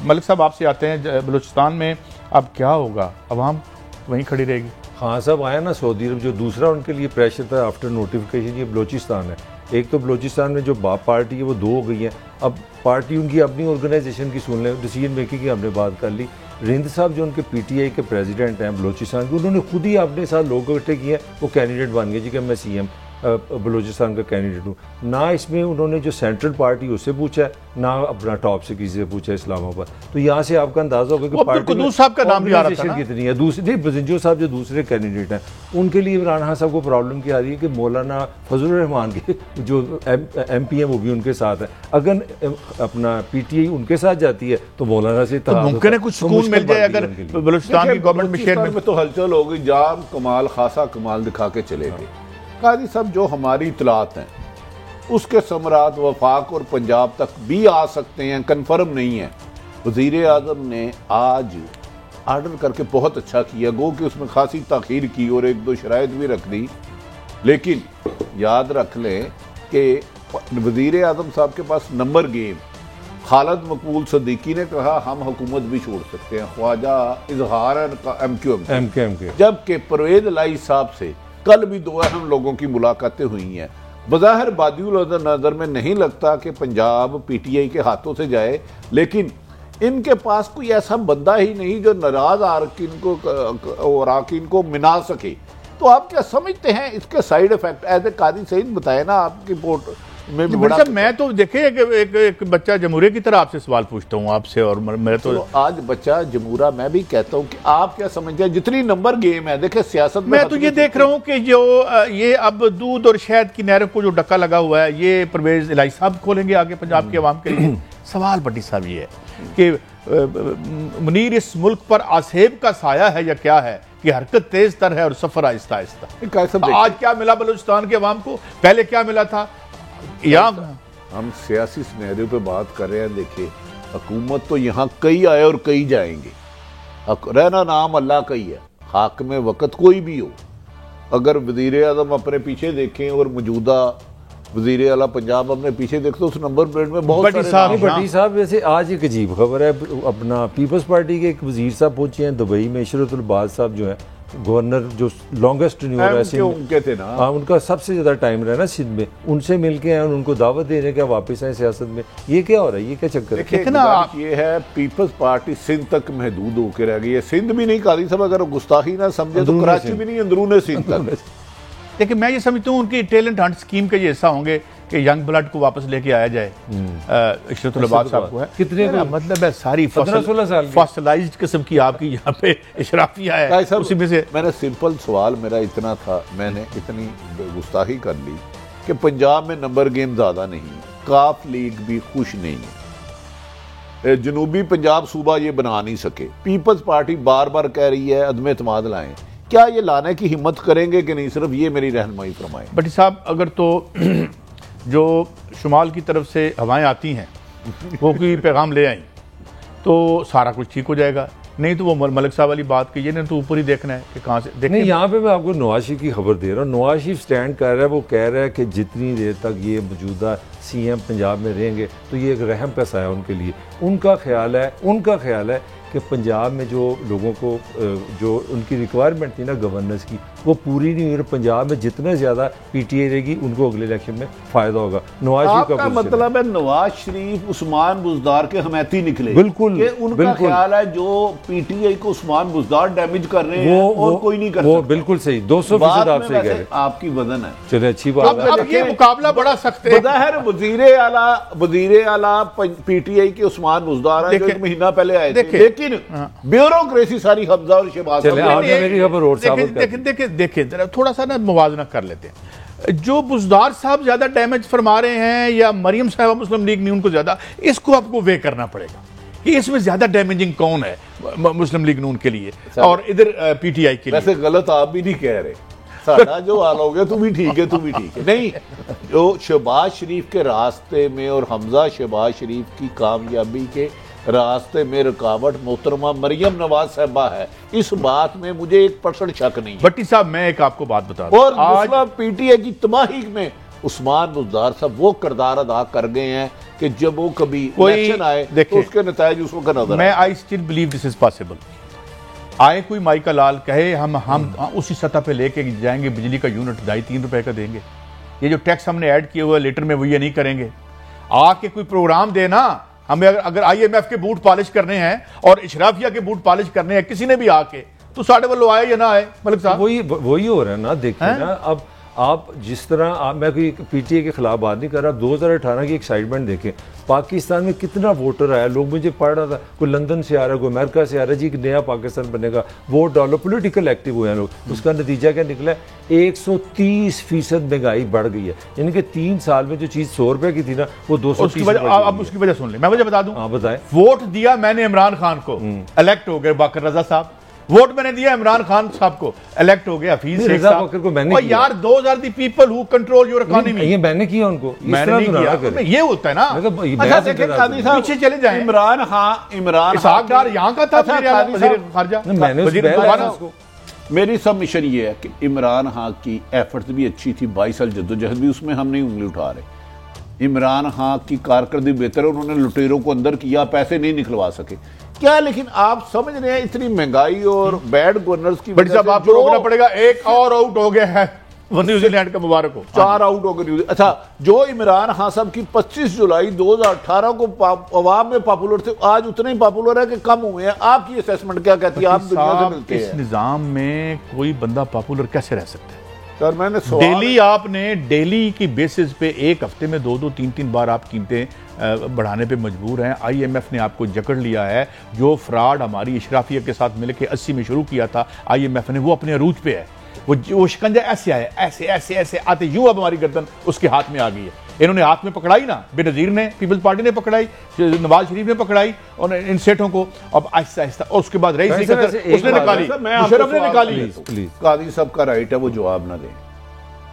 मलिक साहब आपसे आते हैं, बलूचिस्तान में अब क्या होगा, अवाम वहीं खड़ी रहेगी? हाँ साहब, आया ना सऊदी अरब, जो दूसरा उनके लिए प्रेशर था आफ्टर नोटिफिकेशन, ये बलूचिस्तान है। एक तो बलूचिस्तान में जो बाप पार्टी है वो 2 हो गई है, अब पार्टी उनकी अपनी ऑर्गेनाइजेशन की सुन लें, डिसीजन मेकिंग की हमने बात कर ली। रिंद साहब जो उनके PTI के प्रेसिडेंट हैं बलूचिस्तान के, उन्होंने खुद ही अपने साथ लोग इकट्ठे किए, वो कैंडिडेट बन गए जी कि मैं CM बलूचिस्तान का कैंडिडेट हूँ। ना इसमें उन्होंने जो सेंट्रल पार्टी उससे पूछा है, ना अपना टॉप से किसी से पूछा इस्लामाबाद। तो यहाँ से आपका अंदाजा होगा कि पार्टी साहब का नाम भी आ रहा था कितनी है। दूसरे बजिंजो साहब जो दूसरे कैंडिडेट हैं, उनके लिए इमरान खान साहब को प्रॉब्लम क्या आ रही है कि मौलाना फजलुर रहमान के जो MP हैं वो भी उनके साथ है। अगर अपना PTI उनके साथ जाती है तो मौलाना से मुमकिन है कुछ सुकून मिल जाए अगर बलूचिस्तान की गवर्नमेंट में तो हलचल होगी, जाम कमाल खासा कमाल दिखा के चले गए। काजी साहब, जो हमारी इतलात हैं उसके समरात वफाक और पंजाब तक भी आ सकते हैं, कंफर्म नहीं है। वजीर आजम ने आज आर्डर करके बहुत अच्छा किया, गो कि उसमें खासी ताखीर की और 1-2 शराइत भी रख दी, लेकिन याद रख लें कि वजीर आजम साहब के पास नंबर गेम। खालिद मकबूल सदीकी ने कहा हम हुकूमत भी छोड़ सकते हैं, ख्वाजा इजहार का MQM, जबकि परवेज लाई साहब से कल भी 2 अहम लोगों की मुलाकातें हुई हैं। बज़ाहिर बादिउल नज़र में नहीं लगता कि पंजाब PTI के हाथों से जाए, लेकिन इनके पास कोई ऐसा बंदा ही नहीं जो नाराज अरकान को मिना सके। तो आप क्या समझते हैं इसके साइड इफेक्ट? एज ए कादी सईद बताए ना आपकी रिपोर्ट में भी बड़ा। मैं तो देखे एक बच्चा जमूरे की तरह आपसे सवाल पूछता हूँ आपसे, और मैं तो आज बच्चा जमूरा मैं भी कहता हूँ कि आप क्या समझते हैं जितनी नंबर गेम है। देखिए सियासत में मैं तो ये देख रहा हूँ कि जो ये अब दूध और शहद की नहर को जो डक्का लगा हुआ है, ये परवेज इलाही साहब खोलेंगे आगे पंजाब की आवाम के लिए। सवाल भट्टी साहब ये है कि मुनीर इस मुल्क पर आसेब का साया है या क्या है कि हरकत तेज तर है और सफर आहिस्ता आहिस्ता। आज क्या मिला बलूचिस्तान के अवाम को, पहले क्या मिला था? हम सियासी सिनेरियो पे बात कर रहे हैं। देखिए, हुकूमत तो यहाँ कई आए और कई जाएंगे, रहना नाम अल्लाह का ही है, हाक में वक़्त कोई भी हो। अगर वज़ीर आज़म अपने पीछे देखें और मौजूदा वज़ीर आला पंजाब अपने पीछे देखें तो उस नंबर प्लेट में बहुत भट्टी साहब वैसे आज एक अजीब खबर है, अपना पीपल्स पार्टी के एक वज़ीर साहब पहुंचे हैं दुबई में, इशरतुल बाज़ साहब जो है गवर्नर, जो लॉन्गेस्ट टेन्योर है उनके थे ना, हाँ उनका सबसे ज़्यादा टाइम रहा ना सिंध में, उनसे मिल के आए, उनको दावत दे रहे हैं कि वापस आए सियासत में। ये क्या हो रहा है, ये क्या चक्कर है? कितना ये है, पीपल्स पार्टी सिंध तक महदूद होकर रह गई है। सिंध भी नहीं, कादी साहब अगर गुस्ताखी ना समझे तो कराची भी नहीं, अंदरून सिंध तक। लेकिन मैं ये समझता हूँ उनकी टैलेंट हंट स्कीम के ये हिस्सा होंगे कि यंग ब्लड को वापस लेके आया जाए। इशरतुल बाज़ साहब को है, कितने मतलब है सारी 15-16 साल फॉसिलाइज्ड किस्म की आपकी यहाँ पे इशराफिया है, उसी में से। मैंने सिंपल सवाल मेरा इतना था, मैंने इतनी गुस्ताखी कर ली कि पंजाब में नंबर गेम ज्यादा नहीं, काफ लीग भी खुश नहीं है, जनूबी पंजाब सूबा ये बना नहीं सके। पीपल्स पार्टी बार बार कह रही है अदम एतमाद लाएं, क्या ये लाने की हिम्मत करेंगे कि नहीं? सिर्फ ये मेरी रहनुमाई फरमाएं। भट्टी साहब, अगर तो जो शुमाल की तरफ से हवाएं आती हैं वो कोई पैगाम ले आई तो सारा कुछ ठीक हो जाएगा, नहीं तो वो मलिक साहब वाली बात कही ना, तो ऊपर ही देखना है कि कहाँ से देखना। नहीं, यहाँ पे मैं आपको नवाज शरीफ की खबर दे रहा हूँ। नवाज शरीफ स्टैंड कर रहा है, वो कह रहा है कि जितनी देर तक ये मौजूदा सीएम पंजाब में रहेंगे तो ये एक रहम का साया उनके लिए। उनका ख्याल है कि पंजाब में जो लोगों को जो उनकी रिक्वायरमेंट थी ना गवर्नेंस की, वो पूरी नहीं हुई, और पंजाब में जितना ज़्यादा पीटीआई रहेगी उनको अगले इलेक्शन में फ़ायदा होगा। नवाज शरीफ का मतलब है नवाज शरीफ उस्मान बुज़दार के हमायती निकले। बिल्कुल, उनका ख्याल है जो पीटीआई को उस्मान बुज़दार डैमेज कर रहे हैं और कोई नहीं कर सकता। वो बिल्कुल सही, 200% आप सही कह रहे हैं। आपकी वजन है, चलिए अच्छी बात है। अब ये मुकाबला बड़ा सख्त है। ज़ाहिर वज़ीर आला पीटीआई के उस्मान बुज़दार हैं जो एक महीना पहले आए थे, लेकिन ब्यूरोक्रेसी सारी हमजा और शहबाज। देखिए जरा थोड़ा सा ना मुवाजना कर लेते हैं। जो बुज़दार साहब ज्यादा डैमेज फरमा रहे हैं या मरियम साहब मुस्लिम लीग नहीं उनको ज्यादा, इसको आपको वे करना पड़ेगा कि इसमें ज्यादा डैमेजिंग कौन है, मुस्लिम लीग नून के लिए और इधर पीटीआई के लिए। वैसे गलत आप भी नहीं कह रहे, साडा जो हाल हो गया, तू भी ठीक है। नहीं, जो शहबाज शरीफ के रास्ते में और हमजा शहबाज शरीफ की कामयाबी के रास्ते में रुकावट मोहतरमा मरियम नवाज साहबा है, इस बात में मुझे 1% शक नहीं है। भट्टी साहब, मैं एक आपको बात बता दूं, और आज पीटीआई की तबाही में उस्मान बुज़दार साहब वो किरदार अदा कर गए हैं कि जब वो कभी इलेक्शन आए तो उसके नतीजे उस वक्त नजर। मैं I still believe this is possible. आए कोई माइका लाल कहे हम उसी सतह पे लेके जाएंगे, बिजली का यूनिट 2.5-3 रुपए का देंगे, ये जो टैक्स हमने ऐड किया हुआ लेटर में वो ये नहीं करेंगे। आके कोई प्रोग्राम देना, हमें अगर आईएमएफ के बूट पॉलिश करने हैं और इशराफिया के बूट पॉलिश करने हैं, किसी ने भी आके, तो साढ़े वालों आए या ना आए मलिक साहब, वही हो रहा है ना। देखिए ना, अब आप जिस तरह मैं कोई पीटीआई के खिलाफ बात नहीं कर रहा, 2018 की एक्साइटमेंट देखें, पाकिस्तान में कितना वोटर आया, लोग मुझे पढ़ रहा था, कोई लंदन से आ रहा है, कोई अमेरिका से आ रहा है, जी एक नया पाकिस्तान बनेगा, वोट डालो, पॉलिटिकल एक्टिव हुए हैं लोग। उसका नतीजा क्या निकला? 130% महंगाई बढ़ गई है, यानी कि 3 साल में जो चीज़ 100 रुपए की थी ना वो 230। अब उसकी वजह सुन ले, मैं वजह बता दूं। हाँ बताएं। वोट दिया मैंने इमरान खान को, इलेक्ट हो गए बाकर रजा साहब। वोट मैंने दिया इमरान खान साहब को, इलेक्ट हो गए हफीज शेख साहब को। मैंने और यार, those are the people who control your economy. ये मैंने किया उनको, मैंने नहीं किया। ये होता है ना। पीछे चले जाएं। इमरान डार यहाँ का था, खारजा मेरी सबमिशन ये है कि इमरान खान की एफर्ट्स भी अच्छी थी, 22 साल जद्दोजहद भी, उसमें हम नहीं उंगली उठा रहे। इमरान खान की कारकर्दगी बेहतर है, उन्होंने लुटेरों को अंदर किया, पैसे नहीं निकलवा सके क्या। लेकिन आप समझ रहे हैं इतनी महंगाई और बैड गवर्नर्स की वजह से आपको रोकना पड़ेगा। एक और आउट हो गया है न्यूजीलैंड का, मुबारक हो। 4 आउट हो गए। अच्छा, जो इमरान खान साहब की 25 जुलाई 2018 को अवाम में पॉपुलर थे, आज उतने ही पॉपुलर है कि कम हुए हैं। आपकी असेसमेंट क्या कहती है? आप दुनिया से मिलते हैं, इस निजाम में कोई बंदा पॉपुलर कैसे रह सकता है? सर मैंने डेली आपने डेली की बेसिस पे एक हफ्ते में 2-2, 3-3 बार आप कीमतें बढ़ाने पे मजबूर हैं। आईएमएफ ने आपको जकड़ लिया है। जो फ्रॉड हमारी इशराफिया के साथ मिलकर 80 में शुरू किया था आईएमएफ ने, वो अपने अरूज पे है। वो शिकंजा ऐसे आया, ऐसे ऐसे ऐसे आते यूं अब हमारी गर्दन उसके हाथ में आ गई है। इन्होंने हाथ में पकड़ाई ना, बेनजीर ने, पीपल्स पार्टी ने पकड़ाई, नवाज शरीफ ने पकड़ाई, और इन सेठों को अब आहिस्ता आहिस्ता, और उसके बाद रईस उसने निकाली, मुशर्रफ ने निकाली। कादी साहब का राइट है वो जवाब ना दें,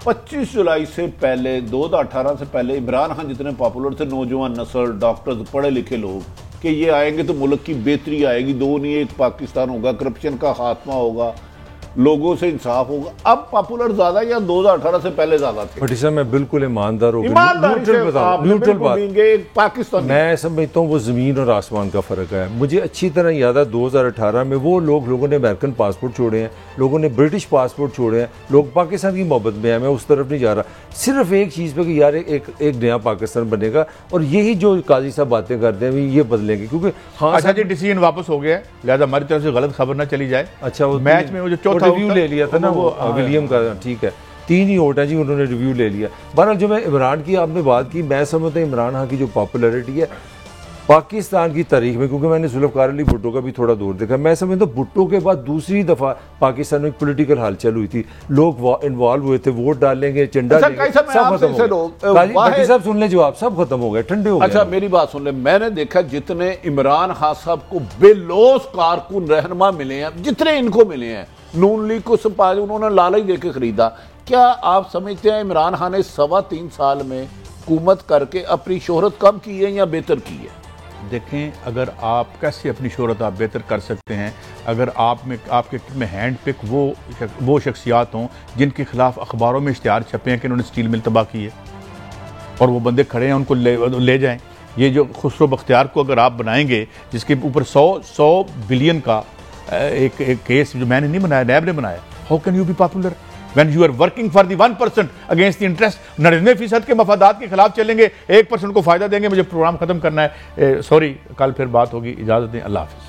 25 जुलाई से पहले 2018 से पहले इमरान खान जितने पॉपुलर थे, नौजवान नस्ल, डॉक्टर्स, पढ़े लिखे लोग, कि ये आएंगे तो मुल्क की बेहतरी आएगी, दो नहीं एक पाकिस्तान होगा, करप्शन का खात्मा होगा, लोगों से इंसाफ होगा। अब पॉपुलर ज्यादा या 2018 से पहले ज्यादा थे? भट्टी साहब मैं बिल्कुल ईमानदार हो न्यूट्रल बात, पाकिस्तान मैं समझता हूँ वो जमीन और आसमान का फर्क है। मुझे अच्छी तरह याद है 2018 में वो लोगों ने अमेरिकन पासपोर्ट छोड़े हैं, लोगों ने ब्रिटिश पासपोर्ट छोड़े हैं, लोग पाकिस्तान की मोहब्बत में है। मैं उस तरफ नहीं जा रहा, सिर्फ एक चीज़ पे कि यार एक नया पाकिस्तान बनेगा, और यही जो काजी साहब बातें करते हैं ये बदलेंगे, क्योंकि हाँ अच्छा जी डिसीजन वापस हो गया है, लिहाजा हमारी तरफ से गलत खबर ना चली जाए। अच्छा वो मैच में वो जो चौथा रिव्यू ले लिया था ना वो विलियम का, ठीक है 3 ही वोट है जी, उन्होंने रिव्यू ले लिया। बहरहाल जो मैं इमरान की आपने बात की, मैं समझता हूँ इमरान खान की जो पॉपुलैरिटी है पाकिस्तान की तारीख में, क्योंकि मैंने जुल्फ़िकार अली भुट्टो का भी थोड़ा दौर देखा, मैं समझता हूँ भुट्टो के बाद दूसरी दफा पाकिस्तान में पॉलिटिकल हलचल हुई थी, लोग इन्वॉल्व हुए थे, वोट डालेंगे, चंडा सब खत्म हो गया। साहब सुन ले जवाब, सब खत्म हो गए, ठंडे हो गए। अच्छा मेरी बात सुन ले, मैंने देखा जितने इमरान खान साहब को बेलोस कारकुन रहनुमा मिले हैं, जितने इनको मिले हैं, नून लीग को सपा उन्होंने लालच देके खरीदा। क्या आप समझते हैं इमरान खान ने 3.25 साल में हुकूमत करके अपनी शोहरत कम की है या बेहतर की है? देखें, अगर आप कैसे अपनी शोहरत आप बेहतर कर सकते हैं, अगर आपके में हैंड पिक वो शख्सियात हों जिनके खिलाफ अखबारों में इश्तिहार छपे हैं कि उन्होंने स्टील मिल तबाह की है, और वो बंदे खड़े हैं, उनको ले जाएं। ये जो खुसरो बख्तियार को अगर आप बनाएंगे, जिसके ऊपर 100 बिलियन का एक केस जो मैंने नहीं बनाया, नैब ने बनाया, how can you be popular when you are working for the 1% against the interest? 99% के मफादात के खिलाफ चलेंगे, 1% को फायदा देंगे। मुझे प्रोग्राम खत्म करना है, सॉरी, कल फिर बात होगी, इजाजत दें, अल्लाह हाफिज़।